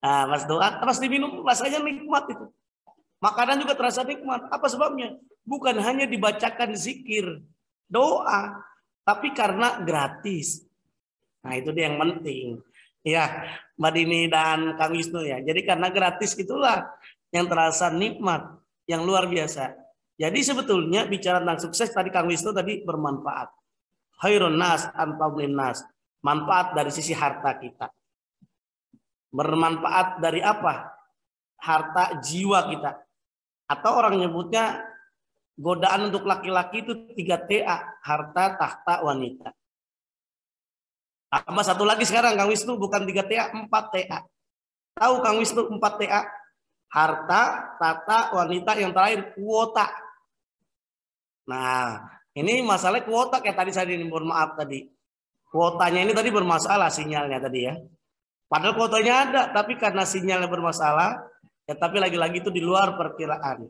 Nah, pas doa, pas diminum rasanya nikmat itu. Makanan juga terasa nikmat. Apa sebabnya? Bukan hanya dibacakan zikir, doa, tapi karena gratis. Nah, itu dia yang penting. Ya, Mbak Dini dan Kang Wisnu ya. Jadi karena gratis itulah yang terasa nikmat, yang luar biasa. Jadi sebetulnya bicara tentang sukses tadi Kang Wisnu tadi bermanfaat. Khairun nas anfa'un nas. Manfaat dari sisi harta kita. Bermanfaat dari apa? Harta jiwa kita. Atau orang nyebutnya godaan untuk laki-laki itu 3 TA, harta, tahta, wanita. Tambah satu lagi sekarang Kang Wisnu, bukan 3 TA, 4 TA. Tahu Kang Wisnu 4 TA? Harta, tahta, wanita, yang terakhir kuota. Nah, ini masalah kuota kayak tadi saya mohon maaf tadi. Kuotanya ini tadi bermasalah sinyalnya tadi ya. Padahal kuotanya ada, tapi karena sinyalnya bermasalah, ya tapi lagi-lagi itu di luar perkiraan.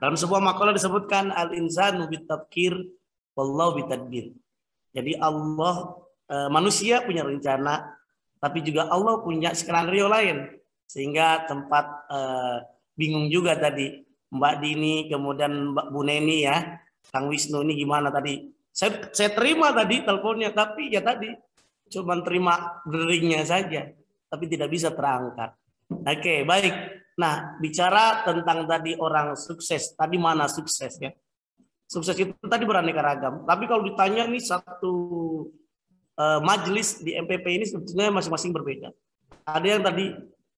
Dalam sebuah makalah disebutkan al-insanu bitafkir wallahu bitadbir. Jadi Allah manusia punya rencana, tapi juga Allah punya skenario lain. Sehingga tempat bingung juga tadi Mbak Dini, kemudian Mbak Bu Neni ya, Kang Wisnu ini gimana tadi? Saya terima tadi teleponnya, tapi ya tadi cuma terima deringnya saja, tapi tidak bisa terangkat. Oke, baik. Nah, bicara tentang tadi orang sukses, tadi mana sukses ya? Sukses itu tadi beraneka ragam. Tapi kalau ditanya nih satu majelis di MPP ini sebetulnya masing-masing berbeda. Ada yang tadi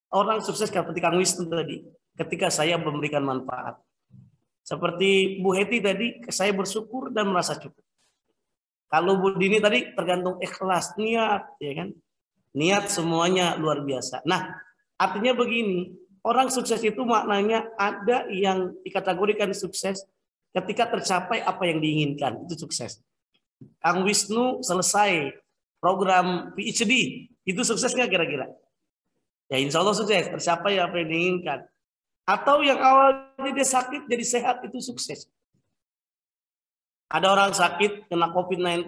orang sukses seperti Kang Wisnu tadi, ketika saya memberikan manfaat. Seperti Bu Heti tadi, saya bersyukur dan merasa cukup. Kalau Bu Dini tadi tergantung ikhlas, niat, ya kan? Niat semuanya luar biasa. Nah, artinya begini, orang sukses itu maknanya ada yang dikategorikan sukses ketika tercapai apa yang diinginkan, itu sukses. Kang Wisnu selesai program PhD, itu sukses nggak kira-kira? Ya insya Allah sukses, tercapai apa yang diinginkan. Atau yang awalnya dia sakit jadi sehat, itu sukses. Ada orang sakit kena COVID-19,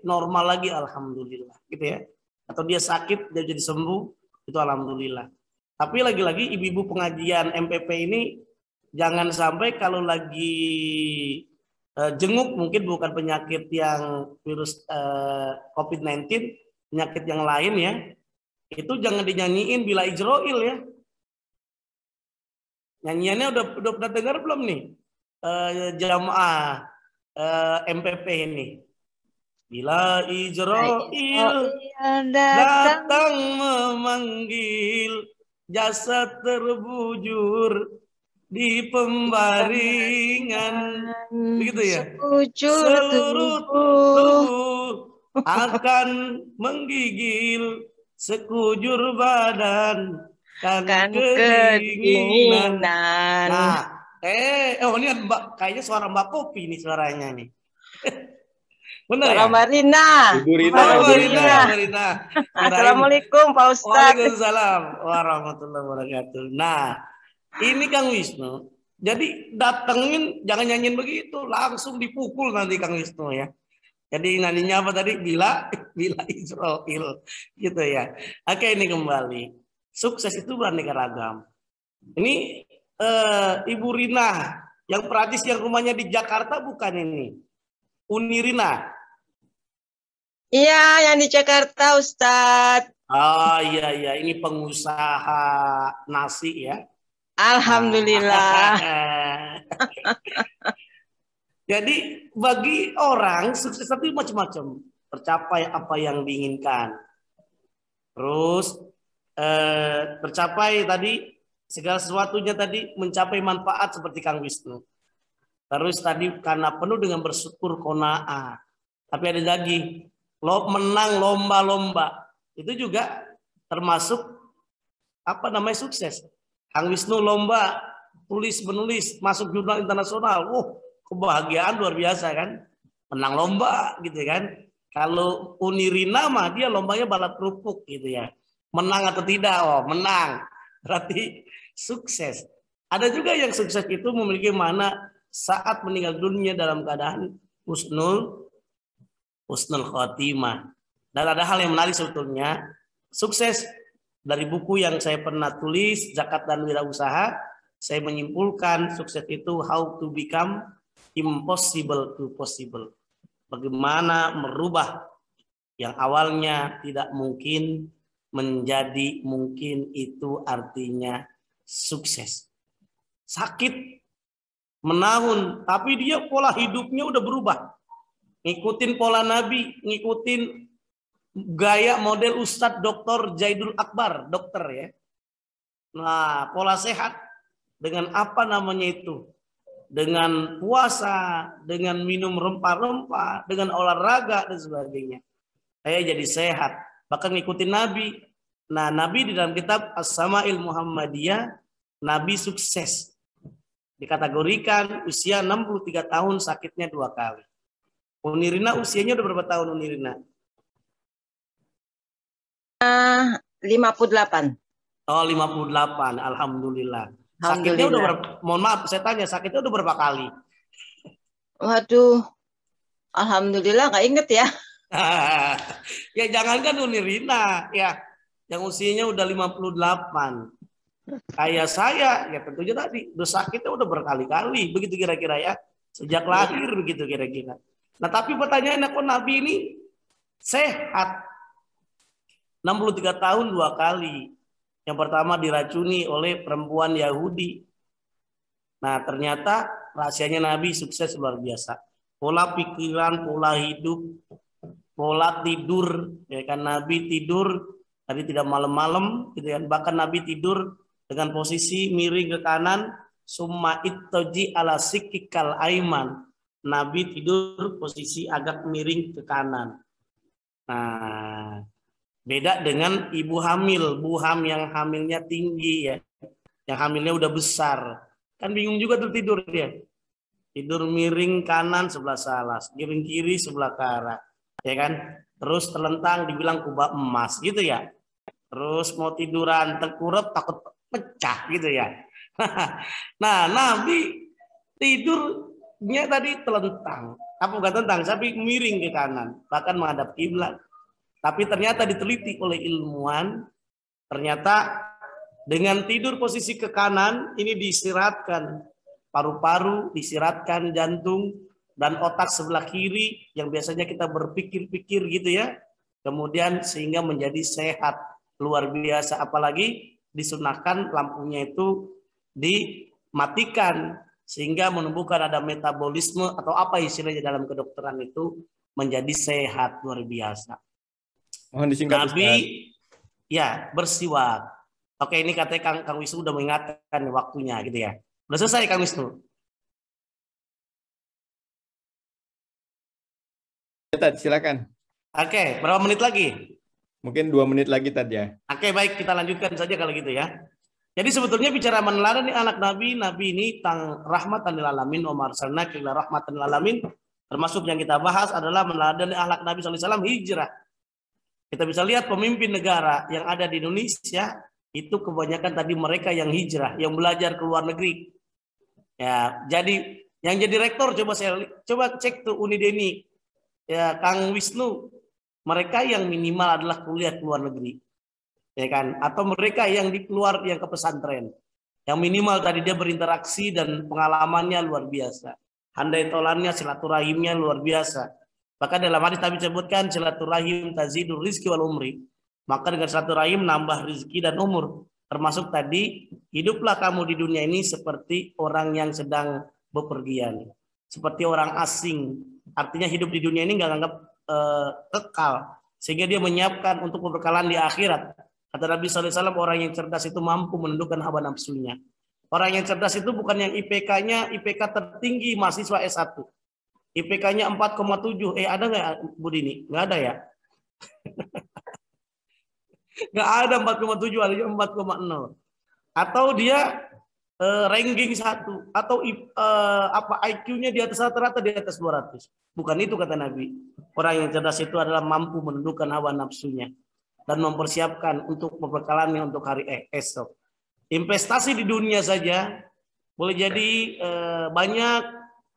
normal lagi, alhamdulillah, gitu ya. Atau dia sakit dia jadi sembuh, itu alhamdulillah. Tapi lagi-lagi ibu-ibu pengajian MPP ini jangan sampai kalau lagi jenguk, mungkin bukan penyakit yang virus COVID-19, penyakit yang lain ya, itu jangan dinyanyiin Bila Ijroil ya. Nyanyiannya udah pernah dengar belum nih jamaah MPP ini? Bila Ijroil datang memanggil, jasad terbujur di pembaringan, begitu ya. Seluruh tubuh akan menggigil, sekujur badan kan kedinginan. Nah, ini Mbak, kayaknya suara Mbak Popi nih suaranya nih. Benar ya? Mbak Rina. Ibu Rina. Assalamualaikum Pak Ustadz. Waalaikumsalam warahmatullahi wabarakatuh. Nah, ini Kang Wisnu. Jadi datengin jangan nyanyiin begitu, langsung dipukul nanti Kang Wisnu ya. Jadi nadinya apa tadi? Bila Israel gitu ya. Oke, ini kembali. Sukses itu beraneka ragam. Ini Ibu Rina yang Perancis yang rumahnya di Jakarta bukan ini? Unirina. Iya, yang di Jakarta Ustadz. Oh iya, ini pengusaha nasi ya. Alhamdulillah. Jadi bagi orang sukses itu macam-macam, tercapai apa yang diinginkan. Terus tercapai tadi segala sesuatunya tadi mencapai manfaat seperti Kang Wisnu. Terus tadi karena penuh dengan bersyukur qanaah. Tapi ada lagi menang lomba-lomba. Itu juga termasuk apa namanya sukses. Kang Wisnu lomba tulis-menulis masuk jurnal internasional. Kebahagiaan luar biasa kan. Menang lomba gitu kan. Kalau Unirina mah dia lombanya balap kerupuk gitu ya. Menang atau tidak? Oh, menang. Berarti sukses. Ada juga yang sukses itu memiliki makna saat meninggal dunia dalam keadaan husnul khotimah. Dan ada hal yang menarik sebetulnya. Sukses dari buku yang saya pernah tulis, Zakat dan Wirausaha, saya menyimpulkan sukses itu how to become impossible to possible. Bagaimana merubah yang awalnya tidak mungkin menjadi mungkin, itu artinya sukses. Sakit menahun, tapi dia pola hidupnya udah berubah. Ngikutin pola Nabi, ngikutin gaya model Ustadz Dr. Zaidul Akbar, dokter ya. Nah, pola sehat dengan apa namanya itu? Dengan puasa, dengan minum rempah-rempah, dengan olahraga dan sebagainya. Saya jadi sehat. Bahkan ngikutin Nabi. Nah, Nabi di dalam kitab As-Sama'il Muhammadiyah, Nabi sukses. Dikategorikan usia 63 tahun, sakitnya 2 kali. Unirina usianya udah berapa tahun Unirina? 58. Oh, 58. Alhamdulillah. Sakitnya udah berapa? Mohon maaf, saya tanya, sakitnya udah berapa kali? Waduh. Alhamdulillah nggak inget ya. Ya jangankan Unirina ya, yang usianya udah 58. Kayak saya ya tentunya tadi udah sakitnya udah berkali-kali, begitu kira-kira ya, sejak lahir begitu kira-kira. Nah tapi pertanyaannya, kok Nabi ini sehat 63 tahun 2 kali. Yang pertama diracuni oleh perempuan Yahudi. Nah ternyata rahasianya Nabi sukses luar biasa. Pola pikiran, pola hidup, pola tidur, ya kan, Nabi tidur tadi tidak malam-malam gitu kan. Bahkan Nabi tidur dengan posisi miring ke kanan, summa ittaji ala sikikal aiman. Nabi tidur posisi agak miring ke kanan. Nah, beda dengan ibu hamil, buham yang hamilnya tinggi ya. Yang hamilnya udah besar. Kan bingung juga tuh tidur dia. Tidur miring kanan sebelah salah, miring kiri sebelah kanan. Ya kan? Terus terlentang dibilang kubah emas gitu ya. Terus mau tiduran tengkurap takut pecah gitu ya. Nah, Nabi tidurnya tadi telentang. Apa bukan telentang, tapi miring ke kanan, bahkan menghadap kiblat. Tapi ternyata diteliti oleh ilmuwan, ternyata dengan tidur posisi ke kanan ini diistirahatkan paru-paru, diistirahatkan jantung dan otak sebelah kiri yang biasanya kita berpikir-pikir gitu ya. Kemudian sehingga menjadi sehat luar biasa, apalagi disunahkan lampunya itu dimatikan sehingga menumbuhkan ada metabolisme atau apa istilahnya dalam kedokteran itu menjadi sehat luar biasa. Mohon disingkat, Nabi Ustaz. Ya bersiwak. Oke, ini katanya Kang Wisnu udah mengingatkan waktunya gitu ya. Udah selesai Kang Wisnu? Tad, silakan. Oke, berapa menit lagi? Mungkin 2 menit lagi Tad ya. Oke, baik, kita lanjutkan saja kalau gitu ya. Jadi sebetulnya bicara meneladani anak Nabi, Nabi ini tang rahmatan lil alamin, Umar arsalnaka illa rahmatan lil alamin. Termasuk yang kita bahas adalah meneladani akhlak Nabi SAW hijrah. Kita bisa lihat pemimpin negara yang ada di Indonesia itu kebanyakan tadi mereka yang hijrah, yang belajar ke luar negeri. Ya, jadi yang jadi rektor coba cek tuh Unideni, ya Kang Wisnu, mereka yang minimal adalah kuliah ke luar negeri, ya kan? Atau mereka yang di keluar yang ke pesantren, yang minimal tadi dia berinteraksi dan pengalamannya luar biasa, handai tolannya, silaturahimnya luar biasa. Bahkan dalam hadis Nabi sebutkan silaturahim tazidur rizki wal umri. Maka dengan silaturahim nambah rizki dan umur. Termasuk tadi, hiduplah kamu di dunia ini seperti orang yang sedang bepergian. Seperti orang asing. Artinya hidup di dunia ini nggak anggap kekal. Sehingga dia menyiapkan untuk keberkalan di akhirat. Kata Nabi SAW, orang yang cerdas itu mampu menundukkan hawa nafsunya. Orang yang cerdas itu bukan yang IPK-nya IPK tertinggi mahasiswa S1. IPK-nya 4,7. Ada nggak Bu Dini? Nggak ada ya? Nggak ada 4,7, ada 4,0. Atau dia ranking 1. Atau IQ-nya di atas rata-rata, di atas 200. Bukan itu kata Nabi. Orang yang cerdas itu adalah mampu menundukkan hawa nafsunya. dan mempersiapkan untuk perbekalannya untuk hari esok. Investasi di dunia saja boleh jadi banyak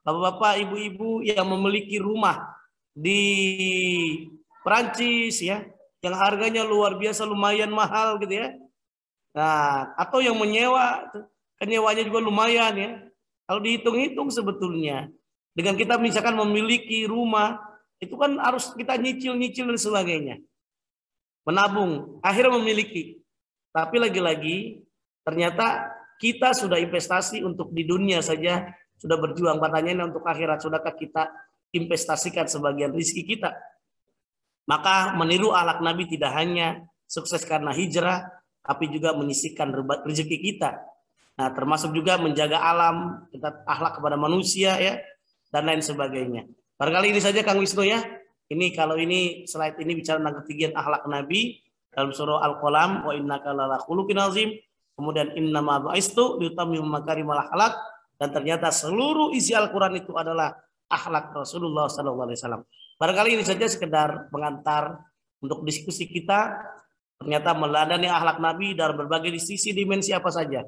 bapak-bapak, ibu-ibu yang memiliki rumah di Perancis ya, yang harganya luar biasa lumayan mahal gitu ya. Nah, atau yang menyewa, penyewanya juga lumayan ya. Kalau dihitung-hitung sebetulnya dengan kita misalkan memiliki rumah, itu kan harus kita nyicil-nyicil dan sebagainya. Menabung, akhirnya memiliki. Tapi lagi-lagi ternyata kita sudah investasi untuk di dunia saja, sudah berjuang. Pertanyaannya untuk akhirat, sudahkah kita investasikan sebagian rezeki kita? Maka meniru akhlak Nabi tidak hanya sukses karena hijrah, tapi juga menyisihkan rezeki kita. Nah, termasuk juga menjaga alam, kita akhlak kepada manusia ya, dan lain sebagainya. Barangkali ini saja Kang Wisnu ya. Ini kalau ini slide ini bicara tentang ketinggian akhlak Nabi dalam surah Al-Qalam, wa innaka lala khuluqin azim. Kemudian innama bu'istu liutammima makarimal akhlak, dan ternyata seluruh isi Al-Qur'an itu adalah akhlak Rasulullah sallallahu alaihi wasallam. Barangkali ini saja sekedar pengantar untuk diskusi kita. Ternyata meladani akhlak Nabi dalam berbagai sisi dimensi apa saja.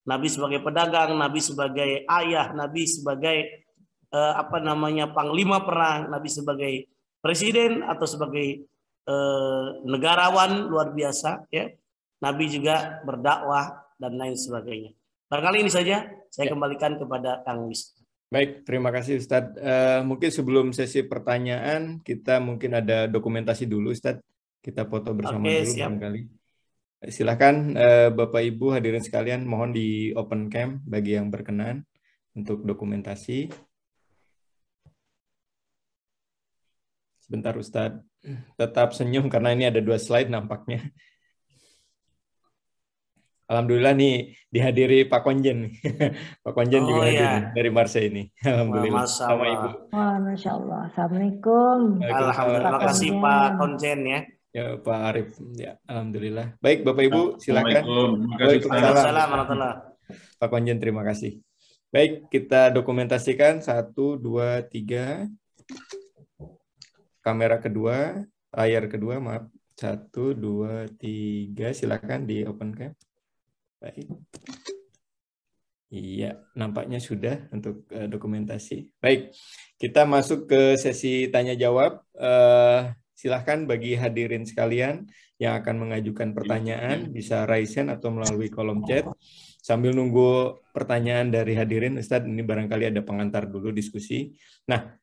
Nabi sebagai pedagang, Nabi sebagai ayah, Nabi sebagai panglima perang, Nabi sebagai presiden atau sebagai negarawan luar biasa ya. Nabi juga berdakwah dan lain sebagainya. Barangkali ini saja saya kembalikan kepada Kang Wisnu. Baik, terima kasih Ustadz. Mungkin sebelum sesi pertanyaan, kita mungkin ada dokumentasi dulu Ustadz. Kita foto bersama dulu barangkali. Silakan Bapak Ibu hadirin sekalian, mohon di open cam bagi yang berkenan untuk dokumentasi. Sebentar Ustadz, tetap senyum karena ini ada 2 slide nampaknya. Alhamdulillah nih dihadiri Pak Konjen. Pak Konjen juga hadir dari Marseille ini. Alhamdulillah. Sama Ibu. Wah, Masya Allah. Assalamualaikum. Alhamdulillah. Terima kasih Pak Konjen ya. Ya Pak Arif. Ya, alhamdulillah. Baik Bapak Ibu, silakan. Waalaikumsalam. Pak Konjen, terima kasih. Baik, kita dokumentasikan 1, 2, 3. Kamera kedua, layar kedua, maaf. 1, 2, 3. Silakan di open cam. Baik. Iya, nampaknya sudah untuk dokumentasi. Baik, kita masuk ke sesi tanya jawab. Silahkan bagi hadirin sekalian yang akan mengajukan pertanyaan, bisa raise hand atau melalui kolom chat. Sambil nunggu pertanyaan dari hadirin, Ustadz, ini barangkali ada pengantar dulu diskusi. Nah,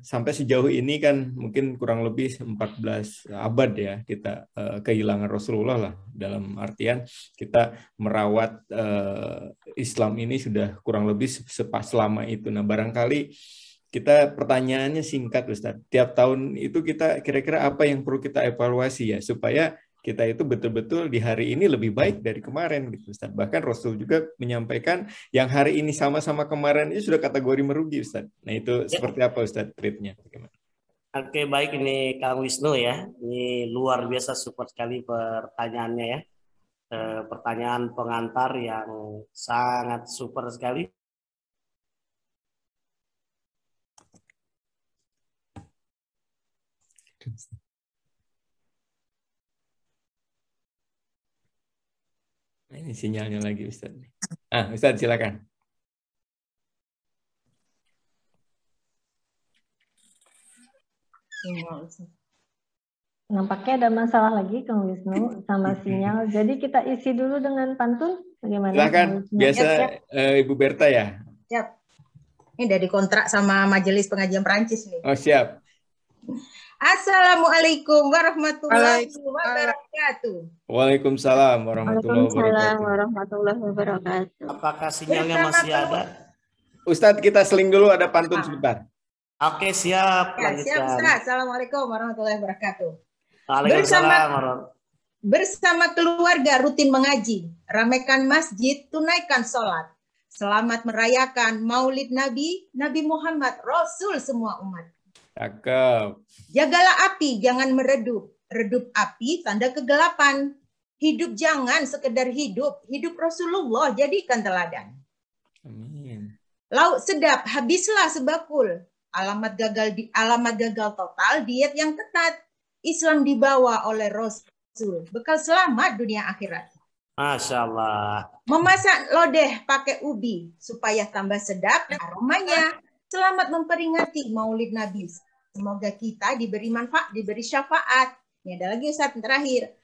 sampai sejauh ini kan mungkin kurang lebih 14 abad ya kita kehilangan Rasulullah lah, dalam artian kita merawat Islam ini sudah kurang lebih selama itu. Nah, barangkali kita pertanyaannya singkat Ustadz, tiap tahun itu kita kira-kira apa yang perlu kita evaluasi ya supaya kita itu betul-betul di hari ini lebih baik dari kemarin gitu Ustadz. Bahkan Rasul juga menyampaikan yang hari ini sama-sama kemarin itu sudah kategori merugi Ustadz. Nah itu seperti apa Ustadz treatnya? Oke, baik, ini Kang Wisnu ya. Ini luar biasa support sekali pertanyaannya ya. Pertanyaan pengantar yang sangat super sekali. Ini sinyalnya lagi Ustadz. Ustadz silakan. Nampaknya ada masalah lagi Kang Wisnu sama sinyal. Jadi kita isi dulu dengan pantun. Bagaimana? Silakan. Biasa Ibu Berta ya. Siap. Ini dari kontrak sama Majelis Pengajian Perancis nih. Oh siap. Assalamualaikum warahmatullahi wabarakatuh. Waalaikumsalam warahmatullahi wabarakatuh. Apakah sinyalnya masih ada? Ustadz, kita seling dulu, ada pantun sebentar. Oke, siap. Ya, siap Ustaz. Assalamualaikum warahmatullahi wabarakatuh. Waalaikumsalam. Bersama keluarga rutin mengaji, ramaikan masjid, tunaikan sholat. Selamat merayakan Maulid Nabi, Nabi Muhammad, Rasul semua umat. Cakep. Jagalah api, jangan meredup. Redup api, tanda kegelapan. Hidup jangan sekedar hidup. Hidup Rasulullah, jadikan teladan. Amin. Lauk sedap, habislah sebakul. Alamat gagal total, diet yang ketat. Islam dibawa oleh Rasul. Bekal selamat dunia akhirat. Masya Allah. Memasak lodeh pakai ubi supaya tambah sedap aromanya. Selamat memperingati Maulid Nabi. Semoga kita diberi manfaat, diberi syafaat. Ini ada lagi Ustaz terakhir.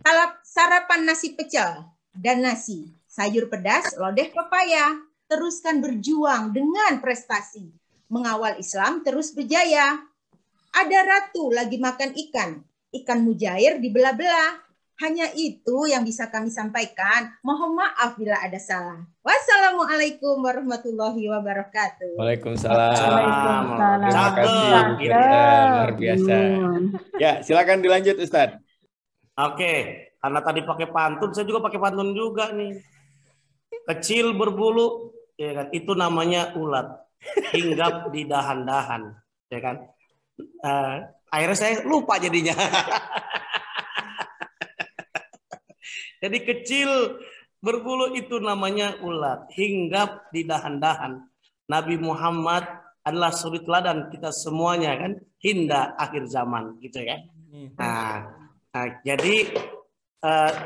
Kalau sarapan nasi pecel dan nasi, sayur pedas, lodeh pepaya. Teruskan berjuang dengan prestasi. Mengawal Islam terus berjaya. Ada ratu lagi makan ikan. Ikan mujair dibelah-belah. Hanya itu yang bisa kami sampaikan. Mohon maaf bila ada salah. Wassalamualaikum warahmatullahi wabarakatuh. Waalaikumsalam. Waalaikumsalam. Terima kasih. Luar biasa. Ya, silakan dilanjut Ustadz. Oke, karena tadi pakai pantun, saya juga pakai pantun juga nih. Kecil berbulu, ya kan? Itu namanya ulat. Hinggap di dahan-dahan, ya kan? Akhirnya saya lupa jadinya. Jadi kecil berbulu itu namanya ulat, hinggap di dahan-dahan. Nabi Muhammad adalah suri teladan kita semuanya kan, hinda akhir zaman gitu ya. Nah jadi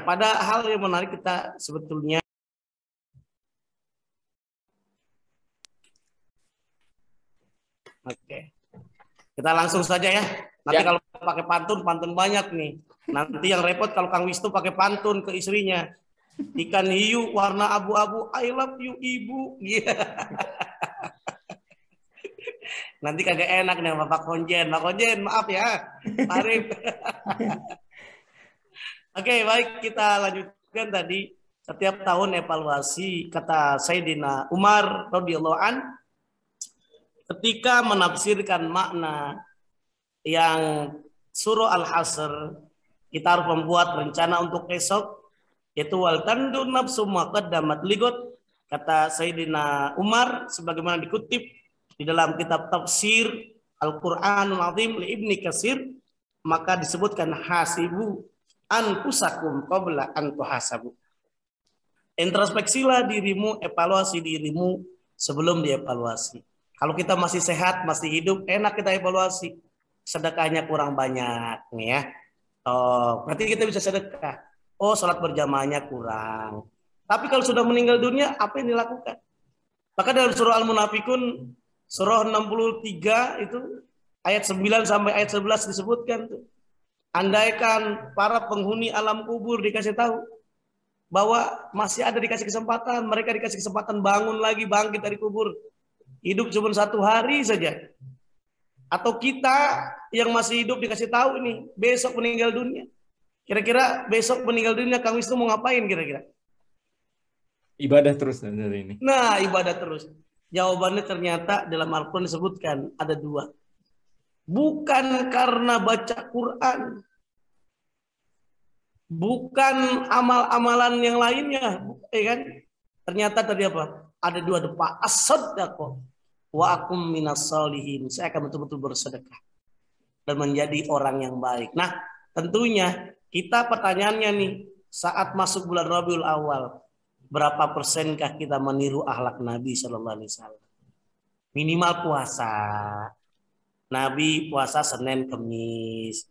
pada hal yang menarik kita sebetulnya kita langsung saja ya. Nanti kalau pakai pantun banyak nih. Nanti yang repot kalau Kang Wisnu pakai pantun ke istrinya. Ikan hiu warna abu-abu, I love you ibu. Nanti kagak enak nih sama Pak Konjen. Pak Konjen maaf ya. Arif. Oke, baik kita lanjutkan tadi. Setiap tahun evaluasi kata Sayyidina Umar radhiyallahu an ketika menafsirkan makna yang surah Al-Hasr, kita harus membuat rencana untuk esok, yaitu wal tandur nafsu ma qaddamat ligot. Kata Sayyidina Umar sebagaimana dikutip di dalam kitab tafsir Al-Qur'anul Azim li Ibni Katsir, maka disebutkan hasibu anfusakum qabla an tuhasabu. Introspeksilah dirimu, evaluasi dirimu sebelum dievaluasi. Kalau kita masih sehat, masih hidup, enak kita evaluasi. Sedekahnya kurang banyak nih ya. Oh, berarti kita bisa sedekah. Oh, sholat berjamaahnya kurang. Tapi kalau sudah meninggal dunia, apa yang dilakukan? Maka dalam surah Al-Munafikun, surah 63 itu ayat 9 sampai ayat 11 disebutkan tuh. Andaikan para penghuni alam kubur dikasih tahu bahwa masih ada dikasih kesempatan, mereka dikasih kesempatan bangun lagi, bangkit dari kubur. Hidup cuma 1 hari saja. Atau kita yang masih hidup dikasih tahu ini besok meninggal dunia. Kira-kira besok meninggal dunia Kang Wisnu mau ngapain kira-kira? Ibadah terus dari ini. Nah, ibadah terus. Jawabannya ternyata dalam Al-Quran disebutkan ada 2. Bukan karena baca Quran. Bukan amal-amalan yang lainnya, ya kan? Ternyata tadi apa? Ada 2 depa. As-sadaqah wa akum minas solihin. Saya akan betul-betul bersedekah dan menjadi orang yang baik. Nah, tentunya kita pertanyaannya nih, saat masuk bulan Rabiul Awal, berapa persenkah kita meniru akhlak Nabi Shallallahu Alaihi Wasallam? Minimal puasa. Nabi puasa Senin Kemis.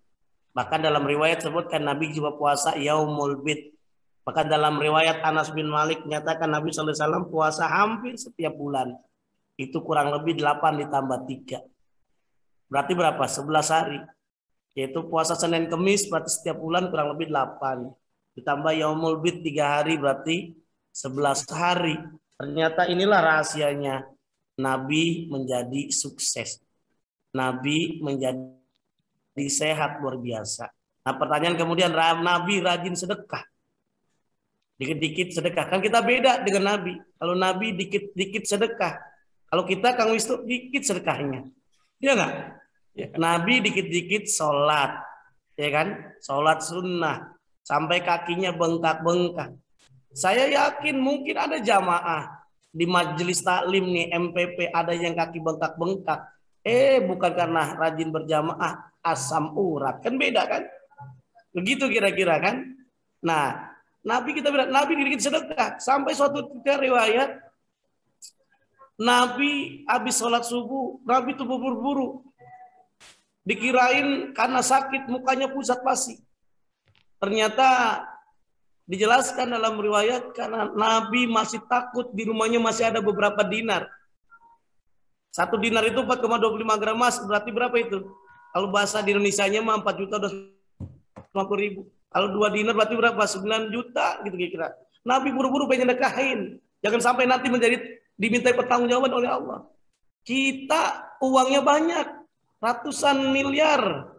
Bahkan dalam riwayat sebutkan Nabi juga puasa Yaumul Bid. Bahkan dalam riwayat Anas bin Malik menyatakan Nabi Shallallahu Alaihi Wasallam puasa hampir setiap bulan. Itu kurang lebih 8 ditambah 3. Berarti berapa? 11 hari. Yaitu puasa Senin Kemis berarti setiap bulan kurang lebih 8. Ditambah Yaumul Bid 3 hari berarti 11 hari. Ternyata inilah rahasianya Nabi menjadi sukses. Nabi menjadi sehat luar biasa. Nah pertanyaan kemudian, Nabi rajin sedekah. Dikit-dikit sedekah. Kan kita beda dengan Nabi. Kalau Nabi dikit-dikit sedekah. Kalau kita Kang Wisnu dikit sedekahnya. Iya nggak? Ya. Nabi dikit-dikit sholat. Ya kan? Sholat sunnah. Sampai kakinya bengkak-bengkak. Saya yakin mungkin ada jamaah di majelis taklim nih MPP ada yang kaki bengkak-bengkak. Bukan karena rajin berjamaah, asam urat. Kan beda kan? Begitu kira-kira kan? Nah, Nabi kita bilang, Nabi dikit sedekah. Sampai suatu ketika riwayat, Nabi habis sholat subuh, Nabi itu berburu-buru. Dikirain karena sakit mukanya pucat pasi. Ternyata dijelaskan dalam riwayat karena Nabi masih takut, di rumahnya masih ada beberapa dinar. 1 dinar itu 4,25 gram emas, berarti berapa itu? Kalau bahasa di Indonesianya mah 4.250.000. Kalau 2 dinar berarti berapa? 9 juta gitu kira-kira. Nabi buru-buru pengen nikahin. Jangan sampai nanti dimintai pertanggungjawaban oleh Allah. Kita uangnya banyak, ratusan miliar,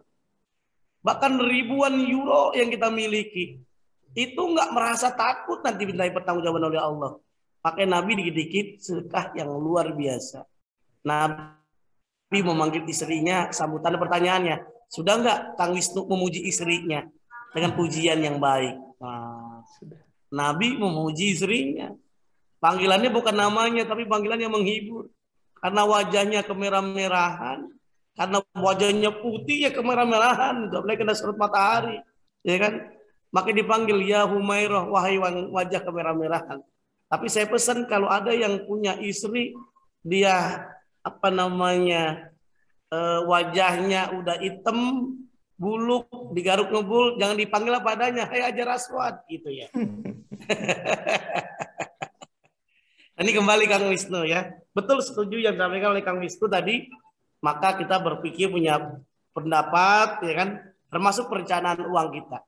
bahkan ribuan euro yang kita miliki. Itu nggak merasa takut nanti dimintai pertanggungjawaban oleh Allah. Pakai Nabi dikit-dikit sedekah yang luar biasa. Nabi memanggil istrinya, sambutan pertanyaannya, sudah nggak Kang Wisnu memuji istrinya dengan pujian yang baik? Nah, Nabi memuji istrinya. Panggilannya bukan namanya, tapi panggilan yang menghibur. Karena wajahnya kemerah-merahan, karena wajahnya putih ya kemerah-merahan, nggak boleh kena sinar matahari, ya kan? Maka dipanggil ya Humairah, wahai wajah kemerah-merahan. Tapi saya pesan kalau ada yang punya istri, dia wajahnya udah hitam, buluk, digaruk ngebul, jangan dipanggil apa adanya, hai Hajar Aswad gitu ya. Ini kembali Kang Wisnu ya. Betul, setuju yang disampaikan oleh Kang Wisnu tadi. Maka kita berpikir punya pendapat ya kan, termasuk perencanaan uang kita.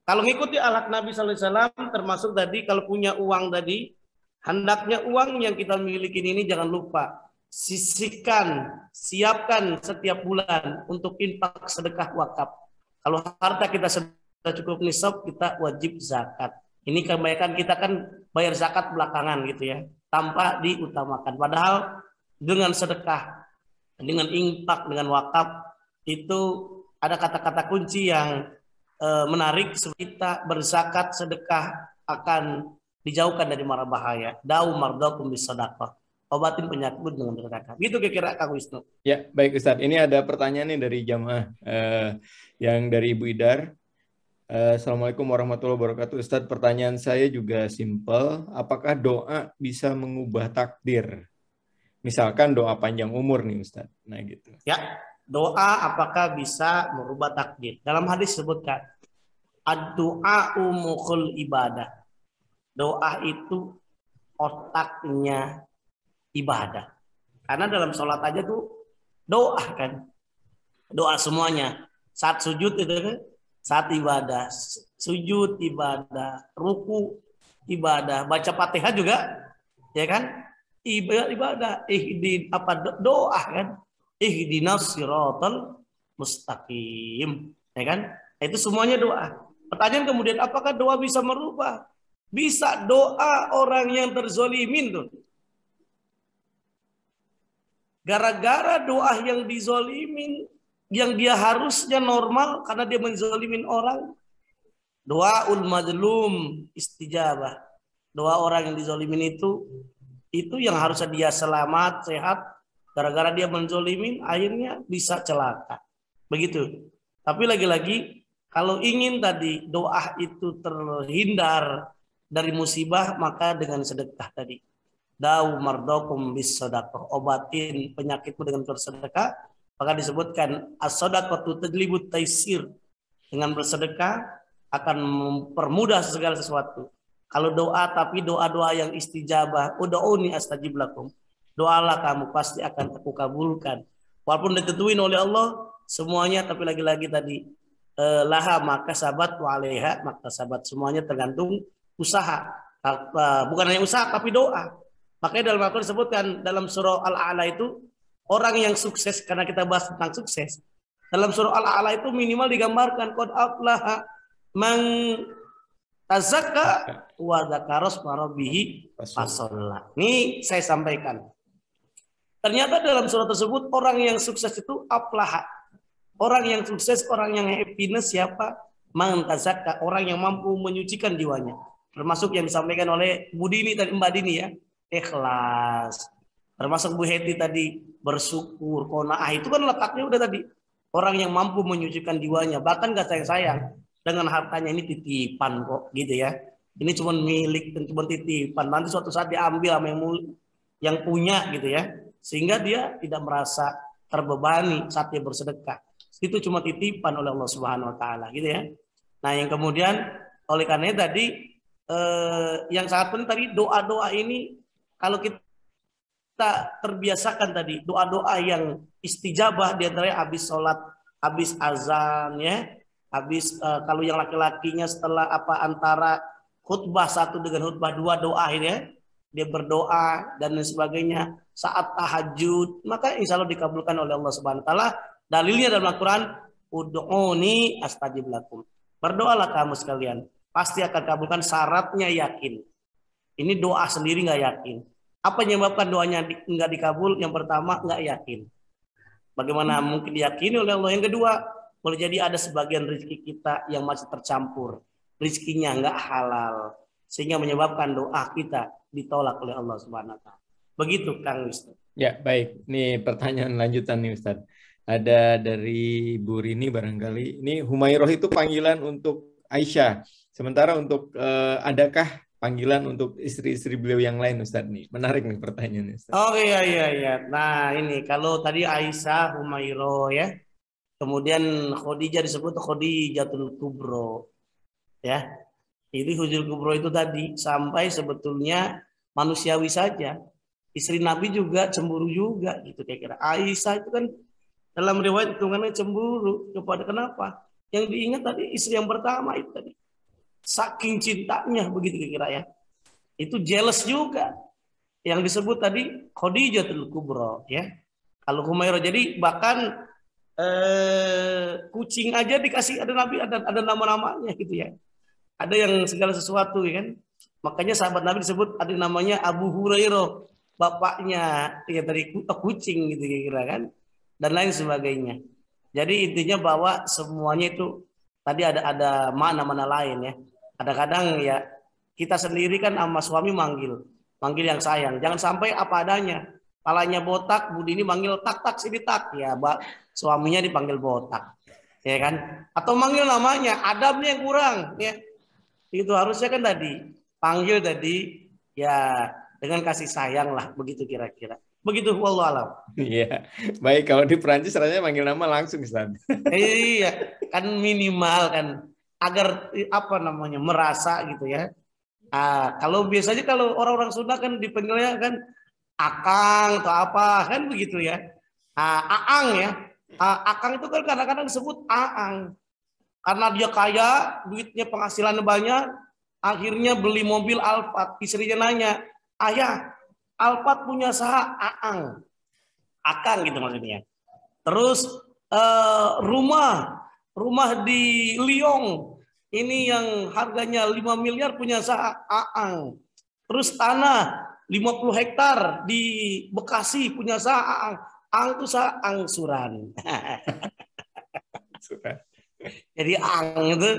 Kalau ngikuti akhlak Nabi SAW, termasuk tadi kalau punya uang tadi, hendaknya uang yang kita miliki ini jangan lupa sisihkan, siapkan setiap bulan untuk infak, sedekah, wakaf. Kalau harta kita sudah cukup nisab, kita wajib zakat. Ini kebanyakan kita kan bayar zakat belakangan gitu ya, tanpa diutamakan. Padahal dengan sedekah, dengan infak, dengan wakaf itu ada kata-kata kunci yang menarik. Kita berzakat, sedekah akan dijauhkan dari mara bahaya. Da'u mardakum bisadaqah. Obatin penyakit dengan sedekah. Gitu kira-kira Kang Wisnu. Ya, baik Ustadz. Ini ada pertanyaan nih dari jamaah yang dari Ibu Idar. Assalamualaikum warahmatullahi wabarakatuh. Ustadz, pertanyaan saya juga simpel. Apakah doa bisa mengubah takdir? Misalkan doa panjang umur nih Ustadz. Nah gitu. Ya, doa apakah bisa merubah takdir? Dalam hadis sebutkan, ad-du'a'u mukhul ibadah. Doa itu otaknya ibadah. Karena dalam sholat aja tuh doa kan. Doa semuanya. Saat sujud itu kan, saat ibadah. Sujud ibadah, ruku ibadah, baca Fatihah juga ya kan? Ibadah. Doa kan? Ihdinas siratal mustaqim. Ya kan? Itu semuanya doa. Pertanyaan kemudian, apakah doa bisa merubah? Bisa. Doa orang yang terzolimin tuh. Gara-gara doa yang dizolimin, yang dia harusnya normal karena dia menzolimin orang, doaul mazlum istijabah. Doa orang yang dizolimin itu yang harusnya dia selamat, sehat, gara-gara dia menzolimin akhirnya bisa celaka. Begitu. Tapi lagi-lagi kalau ingin tadi doa itu terhindar dari musibah, maka dengan sedekah tadi. Da'u mardakum bis sadaqah, obatin penyakitmu dengan bersedekah. Maka disebutkan as-sadaqatu tajlibut taisir, dengan bersedekah akan mempermudah segala sesuatu. Kalau doa tapi doa-doa yang istijabah, ud'uni astajib lakum. Doalah kamu pasti akan aku kabulkan. Walaupun ditentuin oleh Allah semuanya, tapi lagi-lagi tadi laha maka sabat wa alaiha maka sabat, semuanya tergantung usaha. Bukan hanya usaha tapi doa. Makanya dalam Al-Quran disebutkan dalam surah Al-A'la itu orang yang sukses, karena kita bahas tentang sukses. Dalam surah Al-A'la itu minimal digambarkan qad aflaha man tazakka wa dzakara asma rabbih fasalla. Ini saya sampaikan. Ternyata dalam surah tersebut orang yang sukses itu aflaha. Orang yang sukses, orang yang happiness siapa? Man tazakka, orang yang mampu menyucikan jiwanya. Termasuk yang disampaikan oleh Bu Dini tadi, Mbak Dini ya. Ikhlas. Termasuk Bu Heti tadi bersyukur, qanaah, itu kan letaknya udah tadi. Orang yang mampu menyucikan jiwanya, bahkan gak sayang-sayang dengan hartanya, ini titipan kok gitu ya. Ini cuma milik dan cuma titipan. Nanti suatu saat diambil sama yang punya gitu ya. Sehingga dia tidak merasa terbebani saat dia bersedekah. Itu cuma titipan oleh Allah Subhanahu wa taala gitu ya. Nah, yang kemudian oleh karena tadi yang sangat penting tadi doa-doa ini kalau kita terbiasakan tadi doa-doa yang istijabah di antaranya habis sholat, habis azan ya, habis kalau yang laki-lakinya setelah antara khutbah satu dengan khutbah dua doa ya, dia berdoa dan lain sebagainya saat tahajud, maka insya Allah dikabulkan oleh Allah Subhanahu wa taala. Dalilnya dalam Al-Quran, ud'uni astajib lakum. Berdoalah kamu sekalian, pasti akan kabulkan, syaratnya yakin. Ini doa sendiri nggak yakin. Apa yang menyebabkan doanya nggak dikabul? Yang pertama, nggak yakin. Bagaimana mungkin diyakini oleh Allah? Yang kedua, boleh jadi ada sebagian rezeki kita yang masih tercampur. Rezekinya nggak halal. Sehingga menyebabkan doa kita ditolak oleh Allah Subhanahu wa taala. Begitu Kang Wisnu. Ya, baik. Ini pertanyaan lanjutan nih Ustaz. Ada dari Bu Rini barangkali. Ini Humairoh itu panggilan untuk Aisyah. Sementara untuk adakah panggilan untuk istri-istri beliau yang lain Ustaz nih? Menarik nih pertanyaannya Ustaz. Oh iya. Nah ini kalau tadi Aisyah, Humairoh ya. Kemudian Khadijah disebut Khadijatul Kubro. Ya. Ini Khadijatul Kubro itu tadi sampai sebetulnya manusiawi saja. Istri Nabi juga cemburu juga gitu kira-kira. Aisyah itu kan dalam riwayat hitungannya cemburu kepada kenapa? Yang diingat tadi istri yang pertama itu tadi. Saking cintanya begitu kira-kira ya. Itu jealous juga. Yang disebut tadi Khadijatul Kubra ya. Kalau Humairah jadi bahkan kucing aja dikasih ada Nabi ada nama-namanya gitu ya. Ada yang segala sesuatu ya kan. Makanya sahabat Nabi disebut ada namanya Abu Hurairah, bapaknya ya dari kucing gitu kira-kira kan. Dan lain sebagainya. Jadi intinya bahwa semuanya itu tadi ada mana-mana lain ya. Kadang-kadang ya kita sendiri kan sama suami manggil yang sayang. Jangan sampai apa adanya. Palanya botak, Budi ini manggil tak sini tak ya, suaminya dipanggil botak. Ya kan? Atau manggil namanya, adabnya yang kurang ya. Itu harusnya kan tadi panggil tadi ya dengan kasih sayang lah begitu kira-kira. Begitu wallahu alam. Iya. Baik, kalau di Perancis rasanya manggil nama langsung Ustaz. Iya, kan minimal kan agar merasa gitu ya. Kalau biasanya kalau orang-orang Sunda kan dipanggilnya kan akang atau apa kan begitu ya. Aang ya. Akang itu kan kadang-kadang disebut aang. Karena dia kaya, duitnya penghasilannya banyak, akhirnya beli mobil Alphard. Istrinya nanya, "Ayah, Alphard punya saha?" Aang. Akang gitu maksudnya. Terus rumah di Lyon ini yang harganya 5 miliar punya saha? Aang. Terus tanah 50 hektar di Bekasi punya saha? Aang. Aang itu saha? Angsuran. Jadi Aang itu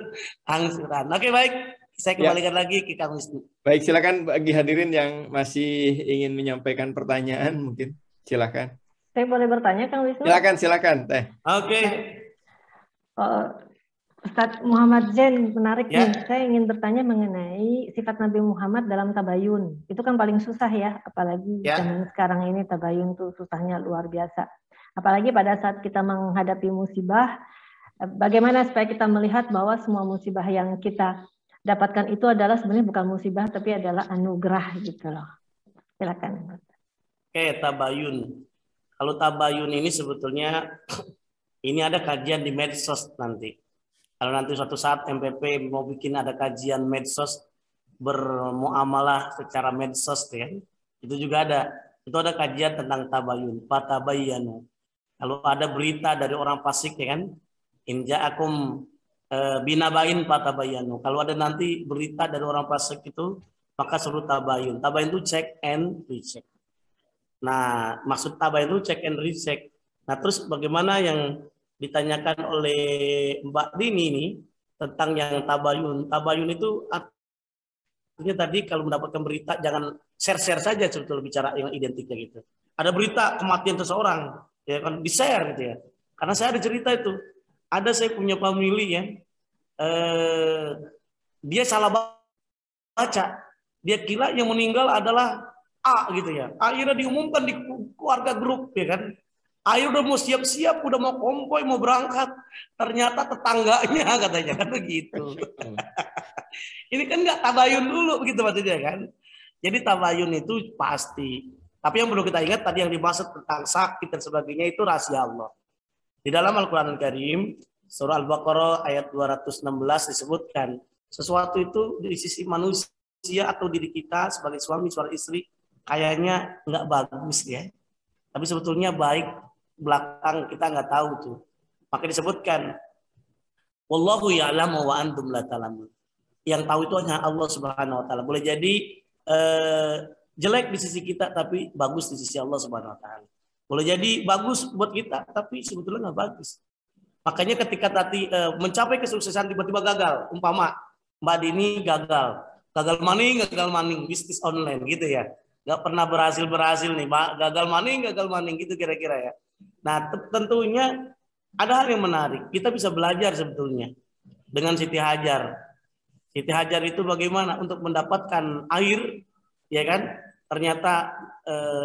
angsuran. Oke baik. Saya kembalikan lagi ke Kang Wisnu. Baik, silakan bagi hadirin yang masih ingin menyampaikan pertanyaan mungkin. Silakan. Saya boleh bertanya Kang Wisnu? Silakan Teh. Oke. Ustadz Muhammad Zain, menarik nih. Saya ingin bertanya mengenai sifat Nabi Muhammad dalam tabayun. Itu kan paling susah ya, apalagi zaman sekarang ini tabayun tuh susahnya luar biasa. Apalagi pada saat kita menghadapi musibah, bagaimana supaya kita melihat bahwa semua musibah yang kita dapatkan itu adalah sebenarnya bukan musibah tapi adalah anugerah gitu loh. Silakan. Oke, tabayun. Kalau tabayun ini sebetulnya ini ada kajian di medsos nanti. Kalau nanti suatu saat MPP mau bikin ada kajian medsos bermuamalah secara medsos ya. Itu juga ada. Itu ada kajian tentang tabayun, fatabayyanu. Kalau ada berita dari orang fasik ya kan, in ja'akum binabain fatabayyanu. Kalau ada nanti berita dari orang fasik itu, maka suruh tabayun. Tabayun itu check and recheck. Nah, maksud tabayun itu check and recheck. Nah, terus bagaimana yang ditanyakan oleh Mbak Dini ini tentang yang tabayun. Tabayun itu artinya tadi kalau mendapatkan berita jangan share-share saja sebetulnya bicara yang identiknya gitu. Ada berita kematian seseorang, ya kan di-share gitu ya. Karena saya ada cerita itu. Ada saya punya family ya. Dia salah baca. Dia kira yang meninggal adalah A gitu ya. Akhirnya diumumkan di keluarga grup ya kan. Ayo udah mau siap-siap, udah mau konvoy, mau berangkat. Ternyata tetangganya katanya kan begitu. Ini kan nggak tabayun dulu begitu maksudnya kan. Jadi tabayun itu pasti. Tapi yang perlu kita ingat tadi yang dimaksud tentang sakit dan sebagainya itu rahasia Allah. Di dalam Al-Quran Al-Karim, surah Al-Baqarah ayat 216 disebutkan sesuatu itu di sisi manusia atau diri kita sebagai suami, sebagai istri kayaknya nggak bagus ya. Tapi sebetulnya baik belakang kita nggak tahu tuh. Maka disebutkan wallahu ya'lamu wa antum la ta'lamun. Yang tahu itu hanya Allah Subhanahu wa taala. Boleh jadi jelek di sisi kita tapi bagus di sisi Allah Subhanahu wa taala. Boleh jadi bagus buat kita tapi sebetulnya nggak bagus. Makanya ketika tadi mencapai kesuksesan tiba-tiba gagal, umpama Mbak Dini gagal maning bisnis online gitu ya. Nggak pernah berhasil nih, Mbak. Gagal maning gitu kira-kira ya. Nah, tentunya ada hal yang menarik. Kita bisa belajar sebetulnya dengan Siti Hajar. Siti Hajar itu bagaimana untuk mendapatkan air, ya kan? Ternyata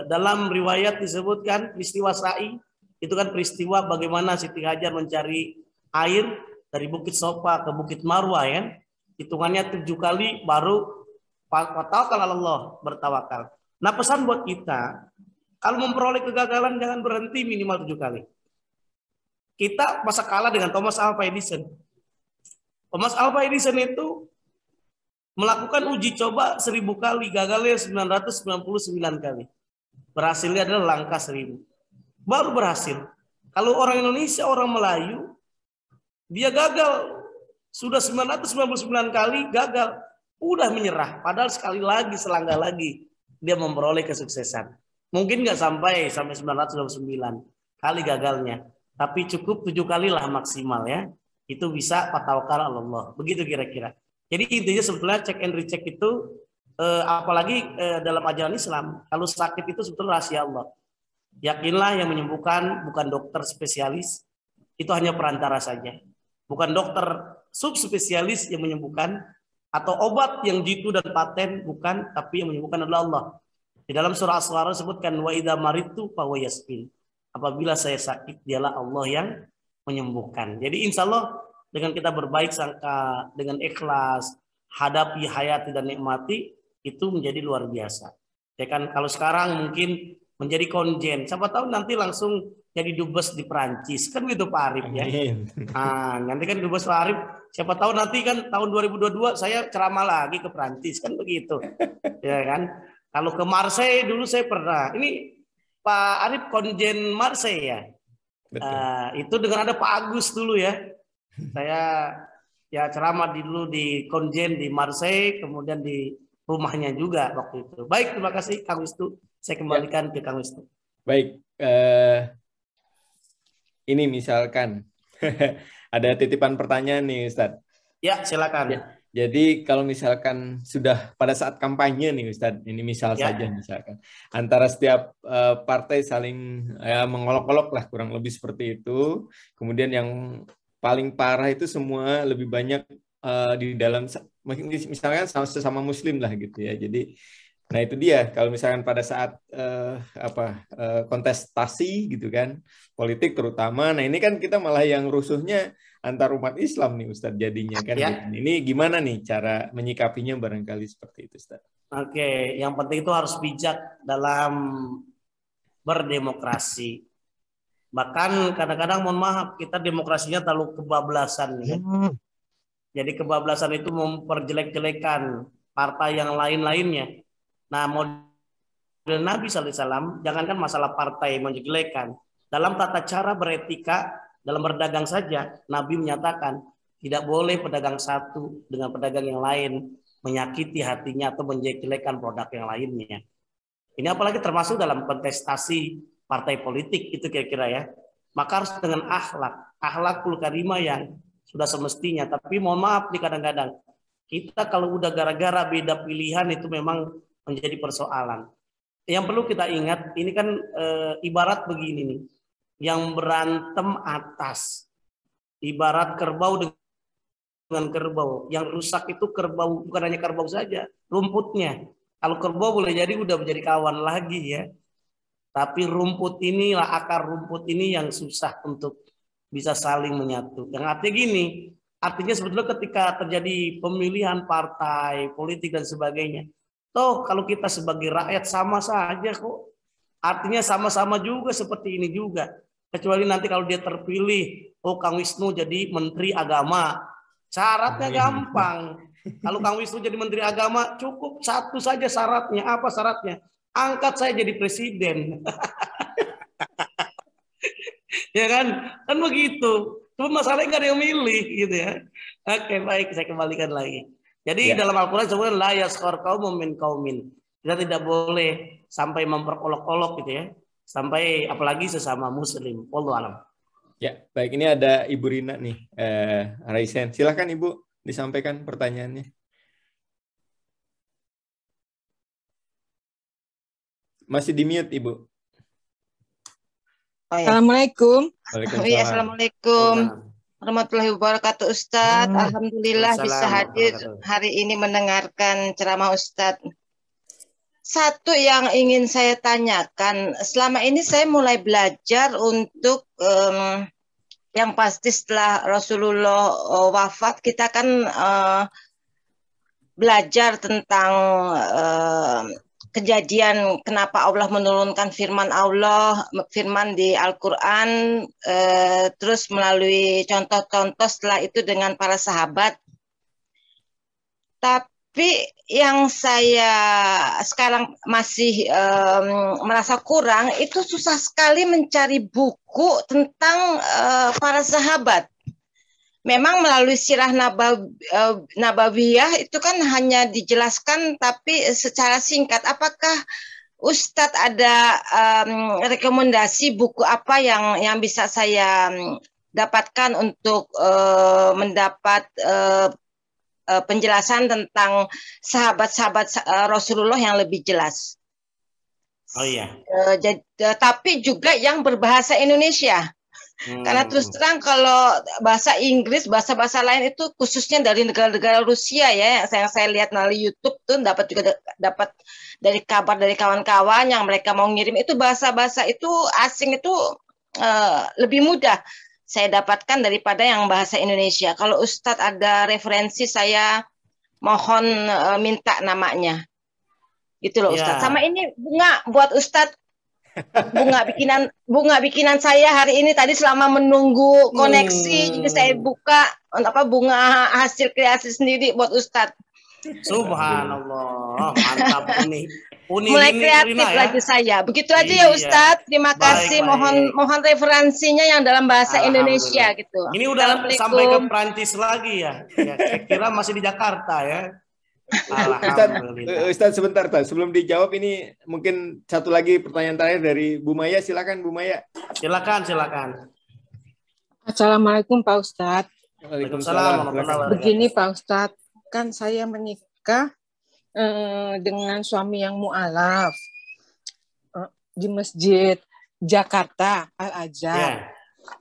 dalam riwayat disebutkan peristiwa sa'i itu kan peristiwa bagaimana Siti Hajar mencari air dari Bukit Sofa ke Bukit Marwah ya. Hitungannya 7 kali baru tawakal Allah, bertawakal. Nah, pesan buat kita, kalau memperoleh kegagalan jangan berhenti minimal 7 kali. Kita masa kalah dengan Thomas Alva Edison. Thomas Alva Edison itu melakukan uji coba 1000 kali, gagalnya 999 kali. Berhasilnya adalah langkah 1000. Baru berhasil. Kalau orang Indonesia, orang Melayu, dia gagal. Sudah 999 kali gagal. Udah menyerah. Padahal sekali lagi, selangkah lagi, dia memperoleh kesuksesan. Mungkin nggak sampai 999 kali gagalnya. Tapi cukup 7 kali lah maksimal ya. Itu bisa tawakal Allah. Begitu kira-kira. Jadi intinya sebetulnya check and recheck itu apalagi dalam ajaran Islam, kalau sakit itu sebetulnya rahasia Allah. Yakinlah yang menyembuhkan bukan dokter spesialis, itu hanya perantara saja. Bukan dokter subspesialis yang menyembuhkan atau obat yang jitu dan paten, bukan, tapi yang menyembuhkan adalah Allah. Di dalam surah As-Sara disebutkan wa idza maritu fa huwa yasfin. Apabila saya sakit, dialah Allah yang menyembuhkan. Jadi insya Allah dengan kita berbaik sangka, dengan ikhlas, hadapi, hayati dan nikmati, itu menjadi luar biasa. Ya kan, kalau sekarang mungkin menjadi konjen, siapa tahu nanti langsung jadi dubes di Perancis, kan gitu Pak Arif ya. Nah, nanti kan dubes Pak Arif, siapa tahu nanti kan tahun 2022 saya ceramah lagi ke Perancis, kan begitu. Ya kan. Kalau ke Marseille dulu saya pernah. Ini Pak Arif konjen Marseille ya. Itu dengan ada Pak Agus dulu ya. Saya ya ceramah dulu di konjen di Marseille, kemudian di rumahnya juga waktu itu. Baik, terima kasih Kang Wisnu. Saya kembalikan ke Kang Wisnu. Baik, ini misalkan ada titipan pertanyaan nih Ustadz. Ya, silakan. Ya, jadi kalau misalkan sudah pada saat kampanye nih Ustadz, ini misal saja misalkan antara setiap partai saling mengolok-olok lah kurang lebih seperti itu. Kemudian yang paling parah itu semua lebih banyak di dalam misalkan sesama Muslim lah gitu ya. Jadi nah itu dia kalau misalkan pada saat kontestasi gitu kan politik terutama, nah ini kan kita malah yang rusuhnya antar umat Islam nih Ustadz jadinya kan. Ya. Ini gimana nih cara menyikapinya barangkali seperti itu Ustadz? Oke, yang penting itu harus bijak dalam berdemokrasi. Bahkan kadang-kadang mohon maaf kita demokrasinya terlalu kebablasan ya. Jadi kebablasan itu memperjelek-jelekan partai yang lain-lainnya. Nah, model Nabi SAW, jangankan masalah partai menjelekkan, dalam tata cara beretika, dalam berdagang saja, Nabi menyatakan tidak boleh pedagang satu dengan pedagang yang lain menyakiti hatinya atau menjelekkan produk yang lainnya. Ini apalagi termasuk dalam kontestasi partai politik itu kira-kira ya. Maka harus dengan akhlakul karimah yang sudah semestinya. Tapi mohon maaf nih kadang-kadang kita kalau udah gara-gara beda pilihan itu memang menjadi persoalan. Yang perlu kita ingat, ini kan ibarat begini nih, yang berantem atas, ibarat kerbau dengan kerbau, yang rusak itu kerbau, bukan hanya kerbau saja, rumputnya. Kalau kerbau boleh jadi udah menjadi kawan lagi ya. Tapi rumput inilah, akar rumput ini yang susah untuk bisa saling menyatu. Yang artinya gini, artinya sebetulnya ketika terjadi pemilihan partai, politik dan sebagainya, toh kalau kita sebagai rakyat sama saja kok. Artinya sama-sama juga seperti ini juga. Kecuali nanti kalau dia terpilih, oh Kang Wisnu jadi Menteri Agama. Syaratnya gampang. Kalau Kang Wisnu jadi Menteri Agama, cukup satu saja syaratnya. Apa syaratnya? Angkat saya jadi presiden. Ya kan? Kan begitu. Cuma masalahnya nggak ada yang milih gitu ya. Oke, baik, saya kembalikan lagi. Jadi dalam Al-Quran sebenarnya la yaskhar qaumun min qaumin. Kita tidak boleh sampai memperolok-olok gitu ya. Sampai apalagi sesama muslim. Wallahu a'lam. Ya, baik, ini ada Ibu Rina nih, Raisen. Silakan Ibu disampaikan pertanyaannya. Masih di mute, Ibu. Oh, ya. Assalamualaikum. Iya, assalamualaikum warahmatullahi wabarakatuh, Ustadz. Alhamdulillah bisa hadir hari ini mendengarkan ceramah Ustadz. Satu yang ingin saya tanyakan, selama ini saya mulai belajar untuk yang pasti setelah Rasulullah wafat, kita kan belajar tentang kejadian kenapa Allah menurunkan firman di Al-Quran, terus melalui contoh-contoh setelah itu dengan para sahabat. Tapi yang saya sekarang masih merasa kurang, itu susah sekali mencari buku tentang para sahabat. Memang melalui sirah nabawiyah itu kan hanya dijelaskan tapi secara singkat. Apakah Ustadz ada rekomendasi buku apa yang bisa saya dapatkan untuk mendapat penjelasan tentang sahabat-sahabat Rasulullah yang lebih jelas? Oh iya. Tapi juga yang berbahasa Indonesia. Karena terus terang kalau bahasa Inggris, bahasa-bahasa lain itu khususnya dari negara-negara Rusia ya, yang saya lihat melalui YouTube tuh dapat dari kabar dari kawan-kawan yang mereka mau ngirim itu bahasa-bahasa itu asing itu lebih mudah saya dapatkan daripada yang bahasa Indonesia. Kalau Ustadz ada referensi, saya mohon minta namanya. Gitu loh Ustadz. Sama ini bunga buat Ustadz. Bunga bikinan saya hari ini tadi selama menunggu koneksi, jadi saya buka bunga hasil kreasi sendiri buat Ustadz. Subhanallah, mantap ini. Mulai kreatif lagi saya. Begitu aja ya Ustadz. Terima kasih. Mohon referensinya yang dalam bahasa Indonesia gitu. Ini udah sampai ke Prancis lagi ya. Saya kira masih di Jakarta ya. Ustadz sebentar, sebelum dijawab ini mungkin satu lagi pertanyaan terakhir dari Bu Maya. Silakan Bu Maya. Silakan. Assalamualaikum Pak Ustadz. Waalaikumsalam. Begini Pak Ustadz, kan saya menikah dengan suami yang mu'alaf di Masjid Jakarta Al-Azhar.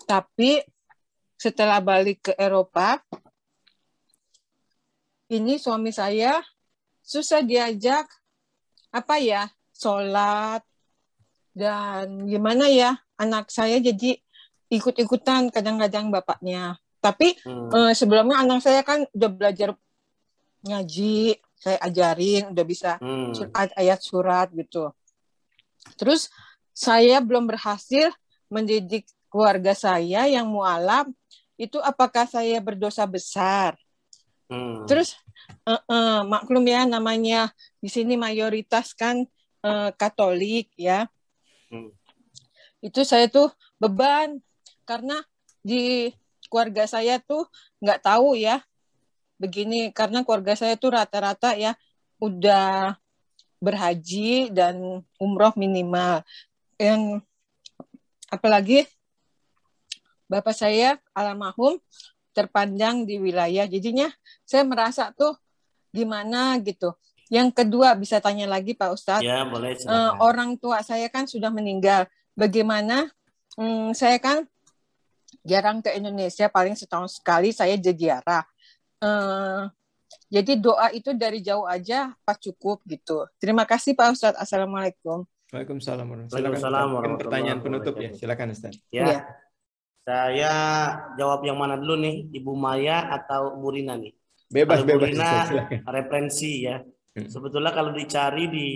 Tapi setelah balik ke Eropa, ini suami saya susah diajak sholat dan gimana ya, anak saya jadi ikut-ikutan kadang-kadang bapaknya. Tapi sebelumnya anak saya kan udah belajar ngaji, saya ajarin, udah bisa ayat surat gitu. Terus saya belum berhasil mendidik keluarga saya yang mu'alaf, itu apakah saya berdosa besar? Terus maklum ya, namanya di sini mayoritas kan Katolik ya. Itu saya tuh beban karena di keluarga saya tuh nggak tahu ya begini, karena keluarga saya tuh rata-rata ya udah berhaji dan umroh minimal. Yang apalagi bapak saya almarhum terpandang di wilayah, jadinya saya merasa tuh gimana gitu. Yang kedua, bisa tanya lagi Pak Ustadz, ya, boleh, orang tua saya kan sudah meninggal, bagaimana saya kan jarang ke Indonesia, paling setahun sekali saya ziarah. Jadi doa itu dari jauh aja Pak cukup gitu. Terima kasih Pak Ustadz. Assalamualaikum. Waalaikumsalam. Waalaikumsalam Mungkin pertanyaan penutup ya. wabarakatuh. Silakan Ustaz. Ya. Saya jawab yang mana dulu nih, Ibu Maya atau Bu Rina nih? Bebas, kalau Bu bebas. Rina Silakan. referensi ya. Sebetulnya kalau dicari di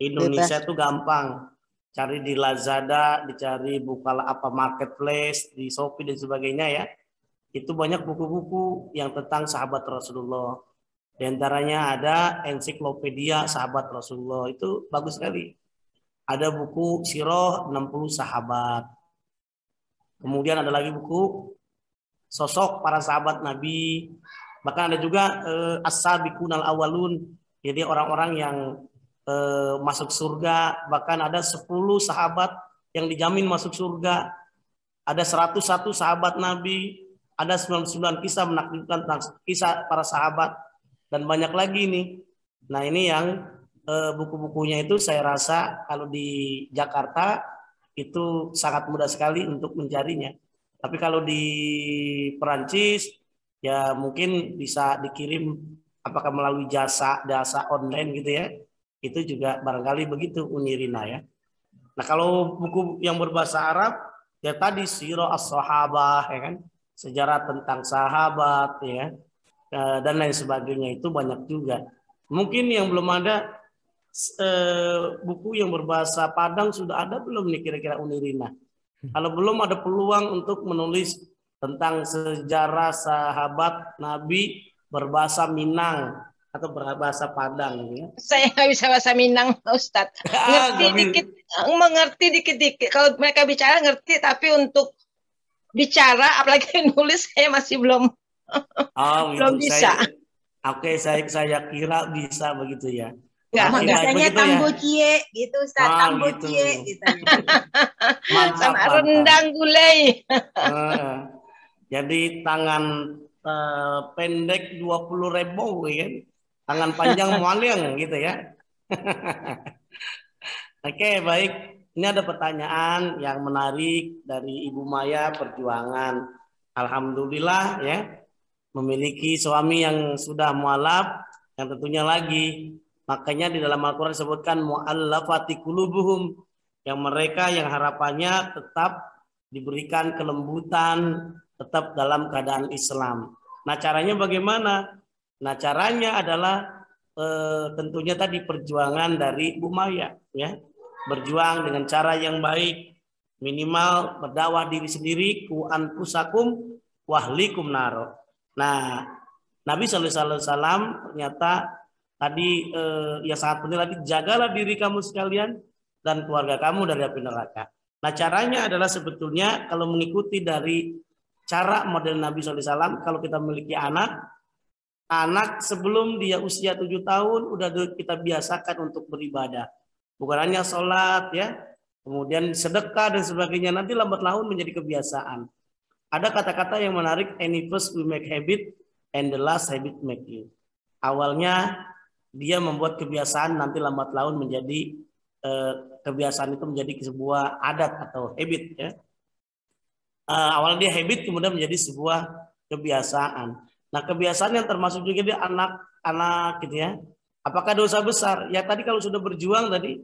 Indonesia tuh gampang. Cari di Lazada, dicari Bukalapak Marketplace, di Shopee dan sebagainya ya. Itu banyak buku-buku yang tentang sahabat Rasulullah. Di antaranya ada ensiklopedia sahabat Rasulullah. Itu bagus sekali. Ada buku Sirah 60 sahabat. Kemudian ada lagi buku sosok para sahabat Nabi. Bahkan ada juga As-Sabiqunal Awwalun. Jadi orang-orang yang masuk surga. Bahkan ada 10 sahabat yang dijamin masuk surga. Ada 101 sahabat Nabi. Ada 99 kisah menakjubkan tentang kisah para sahabat. Dan banyak lagi nih. Nah ini yang buku-bukunya itu saya rasa kalau di Jakarta itu sangat mudah sekali untuk mencarinya. Tapi kalau di Perancis ya mungkin bisa dikirim apakah melalui jasa online gitu ya. Itu juga barangkali begitu Unirina ya. Nah kalau buku yang berbahasa Arab ya tadi Sirah As-Sahabah ya kan, sejarah tentang sahabat ya dan lain sebagainya itu banyak juga. Mungkin yang belum ada buku yang berbahasa Padang sudah ada belum nih kira-kira Unirina? Kalau belum ada peluang untuk menulis tentang sejarah sahabat Nabi berbahasa Minang atau berbahasa Padang ya. Saya nggak bisa bahasa Minang, Ustadz. Mengerti dikit-dikit. Kalau mereka bicara ngerti, tapi untuk bicara apalagi nulis saya masih belum belum bisa. Saya kira bisa begitu ya. Nggak, biasanya tambocie gitu Ustaz, tambocie gitu. Sama rendang gulai. Jadi tangan pendek 20.000 ya kan. Tangan panjang mualing gitu ya. Oke, baik. Ini ada pertanyaan yang menarik dari Ibu Maya Perjuangan. Alhamdulillah ya. Memiliki suami yang sudah mualaf, yang tentunya lagi. Makanya di dalam Al-Quran disebutkan mu'allafati qulubuhum, yang mereka yang harapannya tetap diberikan kelembutan, tetap dalam keadaan Islam. Nah caranya bagaimana? Nah caranya adalah tentunya tadi perjuangan dari Bu Maya ya. Berjuang dengan cara yang baik, minimal berdakwah diri sendiri, ku anfusakum wahlikum naro. Nah Nabi SAW ternyata tadi yang sangat penting lagi, jagalah diri kamu sekalian dan keluarga kamu dari api neraka. Nah caranya adalah sebetulnya kalau mengikuti dari cara model Nabi SAW, kalau kita memiliki anak sebelum dia usia 7 tahun udah kita biasakan untuk beribadah. Bukan hanya sholat ya, kemudian sedekah dan sebagainya, nanti lambat laun menjadi kebiasaan. Ada kata-kata yang menarik, any first we make habit and the last habit make you. Awalnya dia membuat kebiasaan, nanti lambat laun menjadi kebiasaan itu menjadi sebuah adat atau habit ya. Awalnya dia habit, kemudian menjadi sebuah kebiasaan. Nah kebiasaan yang termasuk juga dia anak-anak gitu ya. Apakah dosa besar? Ya tadi kalau sudah berjuang tadi,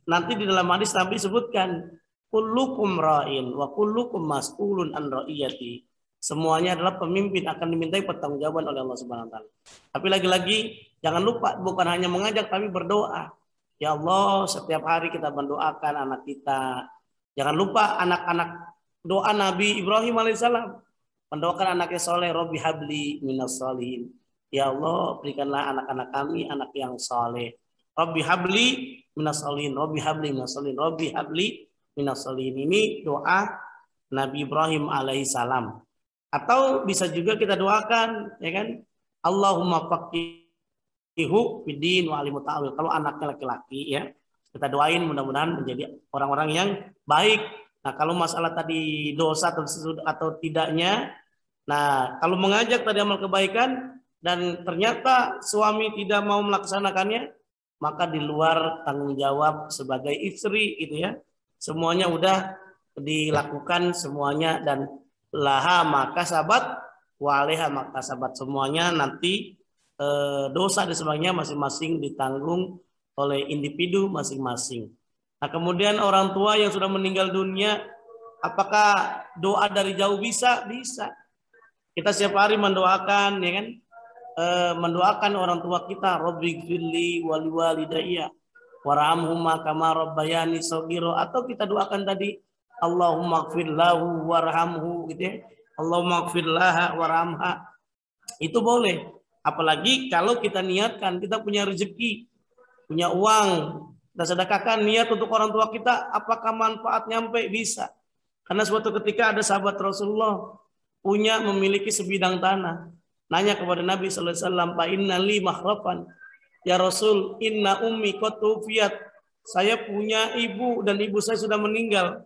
nanti di dalam hadis Nabi sebutkan kullukum ra'in wa kullukum mas'ulun an ra'iyati. Semuanya adalah pemimpin, akan dimintai pertanggungjawaban oleh Allah Subhanahu wa taala. Tapi lagi-lagi jangan lupa bukan hanya mengajak tapi berdoa. Ya Allah, setiap hari kita mendoakan anak kita. Jangan lupa anak-anak doa Nabi Ibrahim alaihissalam. Mendoakan anaknya soleh, Robbi habli minas solihin. Ya Allah, berikanlah anak-anak kami anak yang soleh. Robbi habli minas solihin, Robbi habli minas solihin, Robbi habli minas solihin. Ini doa Nabi Ibrahim alaihissalam. Atau bisa juga kita doakan, ya kan? Allahumma faqihu fiddin wa alimu ta'wil. Kalau anaknya laki-laki ya, kita doain mudah-mudahan menjadi orang-orang yang baik. Nah, kalau masalah tadi dosa atau tidaknya, nah kalau mengajak tadi amal kebaikan dan ternyata suami tidak mau melaksanakannya, maka di luar tanggung jawab sebagai istri gitu ya. Semuanya udah dilakukan semuanya, dan laha maka sabat waleha maka sabat, semuanya nanti dosa dan sebagainya masing-masing ditanggung oleh individu masing-masing. Nah, kemudian orang tua yang sudah meninggal dunia, apakah doa dari jauh bisa? Bisa. Kita setiap hari mendoakan, ya kan? Mendoakan orang tua kita, Rabbighfirli wali walidayya warhamhuma kama rabbayani shaghira, atau kita doakan tadi Allahumma ighfir lahu warhamhu gitu ya. Allahumma ighfir laha warhamha. Itu boleh. Apalagi kalau kita niatkan kita punya rezeki, punya uang, kita sedekahkan niat untuk orang tua kita, apakah manfaat nyampe? Bisa. Karena suatu ketika ada sahabat Rasulullah memiliki sebidang tanah. Nanya kepada Nabi sallallahu alaihi wasallam, "Fa inna li mahrafan." Ya Rasul, inna ummi qad tufiyat. Saya punya ibu dan ibu saya sudah meninggal.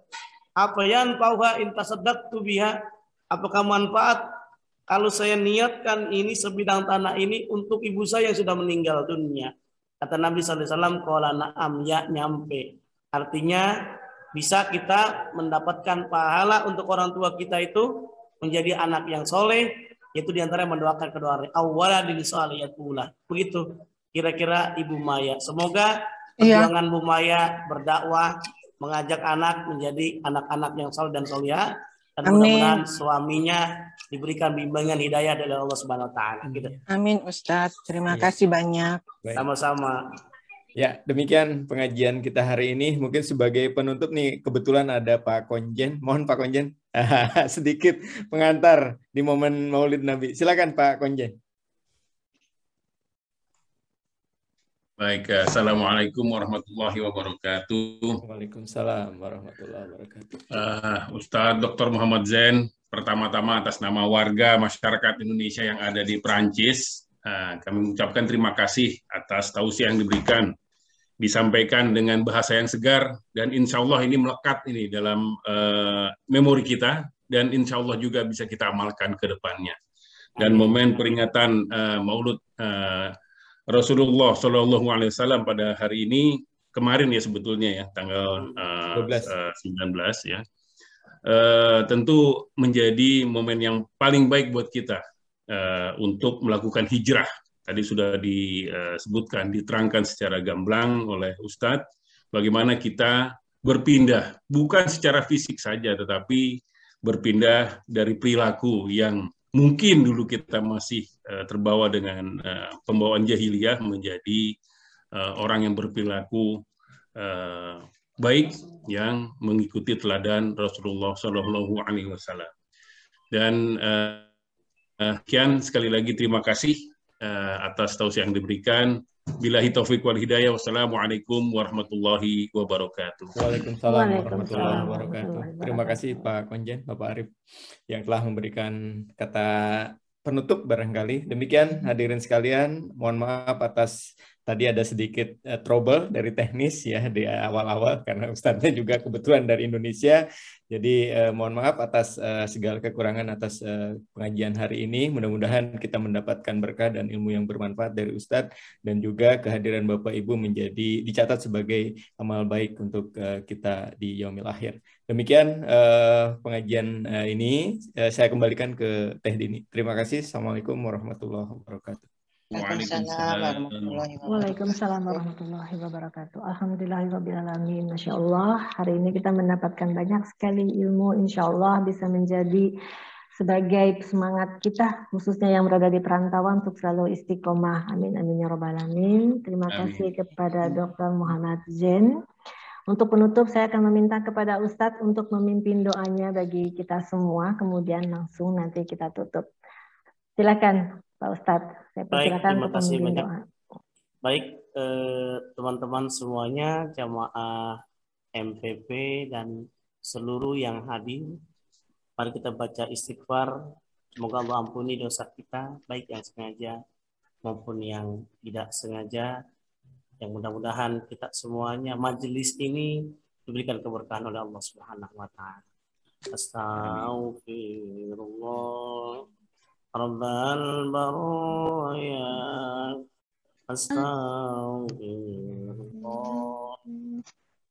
Apa yan pauha in tasaddaqtu biha? Apakah manfaat kalau saya niatkan ini sebidang tanah ini untuk ibu saya yang sudah meninggal dunia? Kata Nabi sallallahu alaihi wasallam, qala na'am, ya, nyampe. Artinya bisa kita mendapatkan pahala untuk orang tua kita itu menjadi anak yang soleh, yaitu diantara mendoakan kedua orang awaladin salihatulah. Begitu kira-kira Ibu Maya. Semoga perjuangan Bu Maya berdakwah, mengajak anak menjadi anak-anak yang soleh dan solihah, dan mudah-mudahan suaminya diberikan bimbingan hidayah dari Allah Subhanahu wa taala gitu. Amin Ustadz. Terima kasih banyak. Sama-sama. Ya, demikian pengajian kita hari ini. Mungkin sebagai penutup nih, kebetulan ada Pak Konjen. Mohon Pak Konjen sedikit pengantar di momen Maulid Nabi. Silakan Pak Konjen. Baik, Assalamualaikum warahmatullahi wabarakatuh. Waalaikumsalam warahmatullahi wabarakatuh. Ustadz Dr. Muhammad Zain, pertama-tama atas nama warga masyarakat Indonesia yang ada di Perancis, kami mengucapkan terima kasih atas tausiah yang diberikan, disampaikan dengan bahasa yang segar, dan insya Allah ini melekat ini dalam memori kita, dan insya Allah juga bisa kita amalkan ke depannya. Dan momen peringatan Maulud Rasulullah Shallallahu Alaihi Wasallam pada hari ini, kemarin ya sebetulnya ya, tanggal 19 ya, tentu menjadi momen yang paling baik buat kita untuk melakukan hijrah. Tadi sudah disebutkan, diterangkan secara gamblang oleh Ustadz, bagaimana kita berpindah, bukan secara fisik saja, tetapi berpindah dari perilaku yang mungkin dulu kita masih terbawa dengan pembawaan jahiliyah menjadi orang yang berperilaku baik yang mengikuti teladan Rasulullah Shallallahu Alaihi Wasallam. Dan sekian sekali lagi terima kasih atas tausiah yang diberikan. Billahi taufiq wal hidayah. Wassalamualaikum warahmatullahi wabarakatuh. Waalaikumsalam warahmatullahi wabarakatuh. Terima kasih Pak Konjen, Bapak Arif, yang telah memberikan kata penutup barangkali. Demikian hadirin sekalian, mohon maaf atas tadi ada sedikit trouble dari teknis ya di awal-awal karena Ustadznya juga kebetulan dari Indonesia. Jadi mohon maaf atas segala kekurangan atas pengajian hari ini. Mudah-mudahan kita mendapatkan berkah dan ilmu yang bermanfaat dari Ustadz, dan juga kehadiran Bapak Ibu menjadi dicatat sebagai amal baik untuk kita di yaumil akhir. Demikian pengajian ini saya kembalikan ke Teh Dini. Terima kasih. Assalamualaikum warahmatullahi wabarakatuh. Waalaikumsalam warahmatullahi wabarakatuh. Alhamdulillahirrabbilalamin. Masya Allah, hari ini kita mendapatkan banyak sekali ilmu. Insya Allah bisa menjadi sebagai semangat kita, khususnya yang berada di perantauan, untuk selalu istiqomah. Amin, amin ya rabbal alamin. Terima kasih kepada Dr. Muhammad Zain. Untuk penutup, saya akan meminta kepada Ustadz untuk memimpin doanya bagi kita semua, kemudian langsung nanti kita tutup. Silakan Pak Ustadz, saya persilakan untuk memimpin doa. Baik, teman-teman semuanya, jamaah MPP dan seluruh yang hadir, mari kita baca istighfar. Semoga Allah ampuni dosa kita, baik yang sengaja maupun yang tidak sengaja. Yang mudah-mudahan kita semuanya, majelis ini diberikan keberkahan oleh Allah Subhanahu wa taala. Astaghfirullah Rabbal baraya, astaghfirullah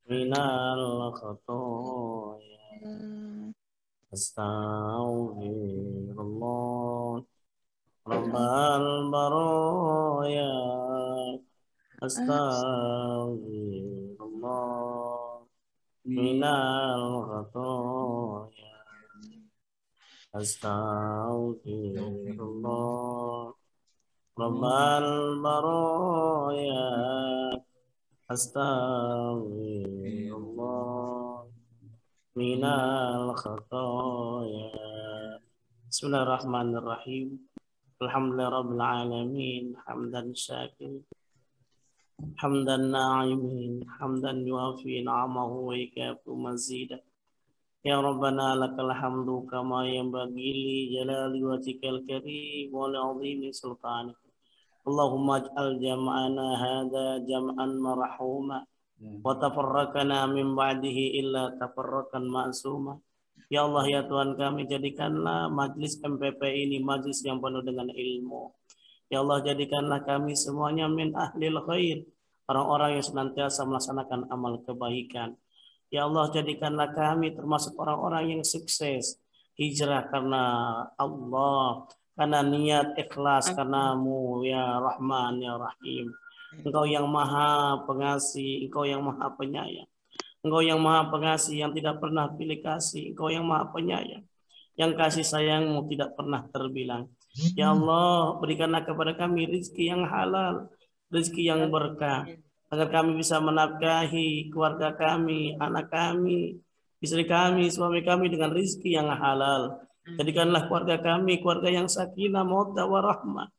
minal khatoya, astaghfirullah Rabbal baraya, astaghfirullah minal khataaya. Astaghfirullah Rabbal baraya. Astaghfirullah minal khataaya. Bismillahirrahmanirrahim. Alhamdulillahirabbil alamin, hamdan syakir, hamdan na'imin, hamdan yuafi ni'amahu wa yakafu mazidah. Ya Rabbana lakal hamdu kama yanbaghi li jalali wajhikal karim wa li 'azimi sultanik. Allahumma ij'al jam'ana hadha jam'an marhuma wa tafarraqana min ba'dihi illa tafarraqan ma'suma. Ya Allah, ya Tuhan kami, jadikanlah majlis MPP ini majlis yang penuh dengan ilmu. Ya Allah, jadikanlah kami semuanya min ahlil khair, orang-orang yang senantiasa melaksanakan amal kebaikan. Ya Allah, jadikanlah kami termasuk orang-orang yang sukses hijrah karena Allah, karena niat ikhlas karenamu ya Rahman ya Rahim. Engkau yang maha pengasih, Engkau yang maha penyayang. Engkau yang maha pengasih yang tidak pernah pilih kasih. Engkau yang maha penyayang yang kasih sayangmu tidak pernah terbilang. Ya Allah, berikanlah kepada kami rezeki yang halal, rezeki yang berkah, agar kami bisa menafkahi keluarga kami, anak kami, istri kami, suami kami dengan rezeki yang halal. Jadikanlah keluarga kami keluarga yang sakinah, mawaddah warahmah.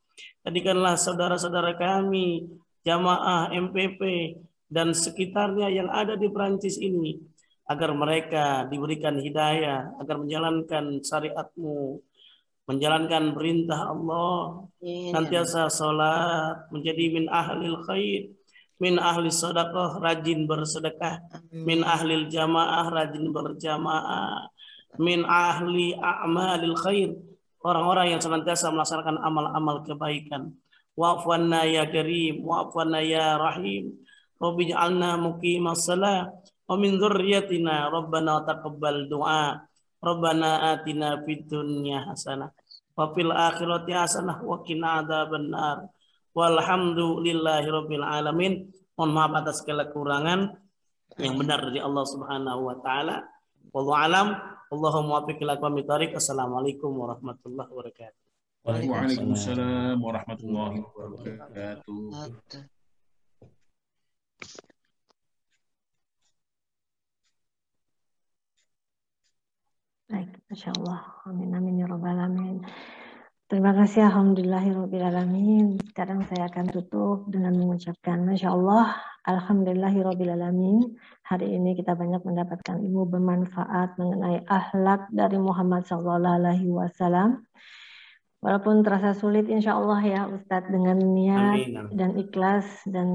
Jadikanlah saudara-saudara kami, jamaah MPP dan sekitarnya yang ada di Perancis ini, agar mereka diberikan hidayah, agar menjalankan syariat-Mu, menjalankan perintah Allah, nantiasa sholat, menjadi min ahlil khair, min ahli sedekah, rajin bersedekah, min ahlil jamaah, rajin berjamaah, min ahli a'malil khair, orang-orang yang senantiasa melaksanakan amal-amal kebaikan. Wa'fuanna ya karim, wa'fuanna ya rahim. Rabbi ja'alna muqimas shalah wa min dzurriyyatina rabbana taqabbal du'a. Rabbana atina fid dunya hasanah wa fil akhirati hasanah wa qina adzabannar. Walhamdulillahi rabbil alamin. Mohon maaf atas segala kekurangan, yang benar dari Allah Subhanahu wa taala. Wallahu alam. Allahumma waffiq ila aqwamit thariq. Assalamualaikum warahmatullahi wabarakatuh. Waalaikumsalam warahmatullahi wabarakatuh. Baik, Masya Allah. Amin, amin, ya Rabbal Alamin. Terima kasih, Alhamdulillahirabbil alamin. Sekarang saya akan tutup dengan mengucapkan Masya Allah, Alhamdulillahirabbil alamin. Hari ini kita banyak mendapatkan ilmu bermanfaat mengenai akhlak dari Muhammad SAW. Walaupun terasa sulit, insya Allah ya Ustadz, dengan niat dan ikhlas dan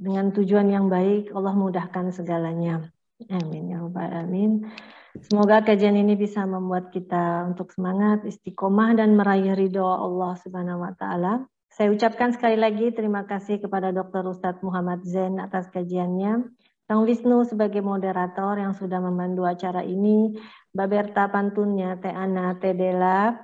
dengan tujuan yang baik, Allah mudahkan segalanya. Amin ya Rabbal Alamin. Semoga kajian ini bisa membuat kita untuk semangat, istiqomah, dan meraih ridho Allah Subhanahu wa Ta'ala. Saya ucapkan sekali lagi terima kasih kepada Dr. Ustadz Muhammad Zain atas kajiannya, Kang Wisnu sebagai moderator yang sudah memandu acara ini, Mbak Berta pantunnya, Teh Ana, Teh Dela,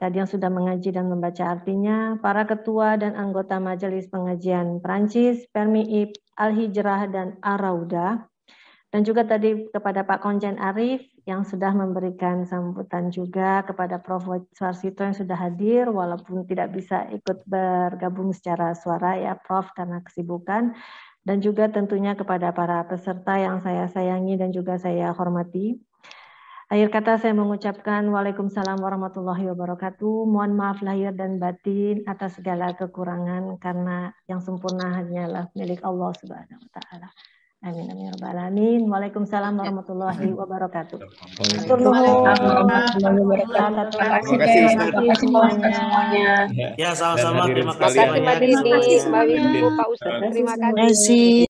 tadi yang sudah mengaji dan membaca artinya, para ketua dan anggota Majelis Pengajian Perancis, Permi Ib, Al-Hijrah, dan Ar-Raudah. Dan juga tadi kepada Pak Konjen Arif yang sudah memberikan sambutan, juga kepada Prof. Suarsito yang sudah hadir walaupun tidak bisa ikut bergabung secara suara ya Prof karena kesibukan, dan juga tentunya kepada para peserta yang saya sayangi dan juga saya hormati. Akhir kata saya mengucapkan Waalaikumsalam warahmatullahi wabarakatuh. Mohon maaf lahir dan batin atas segala kekurangan, karena yang sempurna hanyalah milik Allah Subhanahu wa Ta'ala. Amin amin ya rabbal alamin. Waalaikumsalam warahmatullahi wabarakatuh. Terima kasih semuanya. Ya, sama-sama. Terima kasih banyak. Terima kasih Mbak Wisnu, Pak Ustadz. Terima kasih.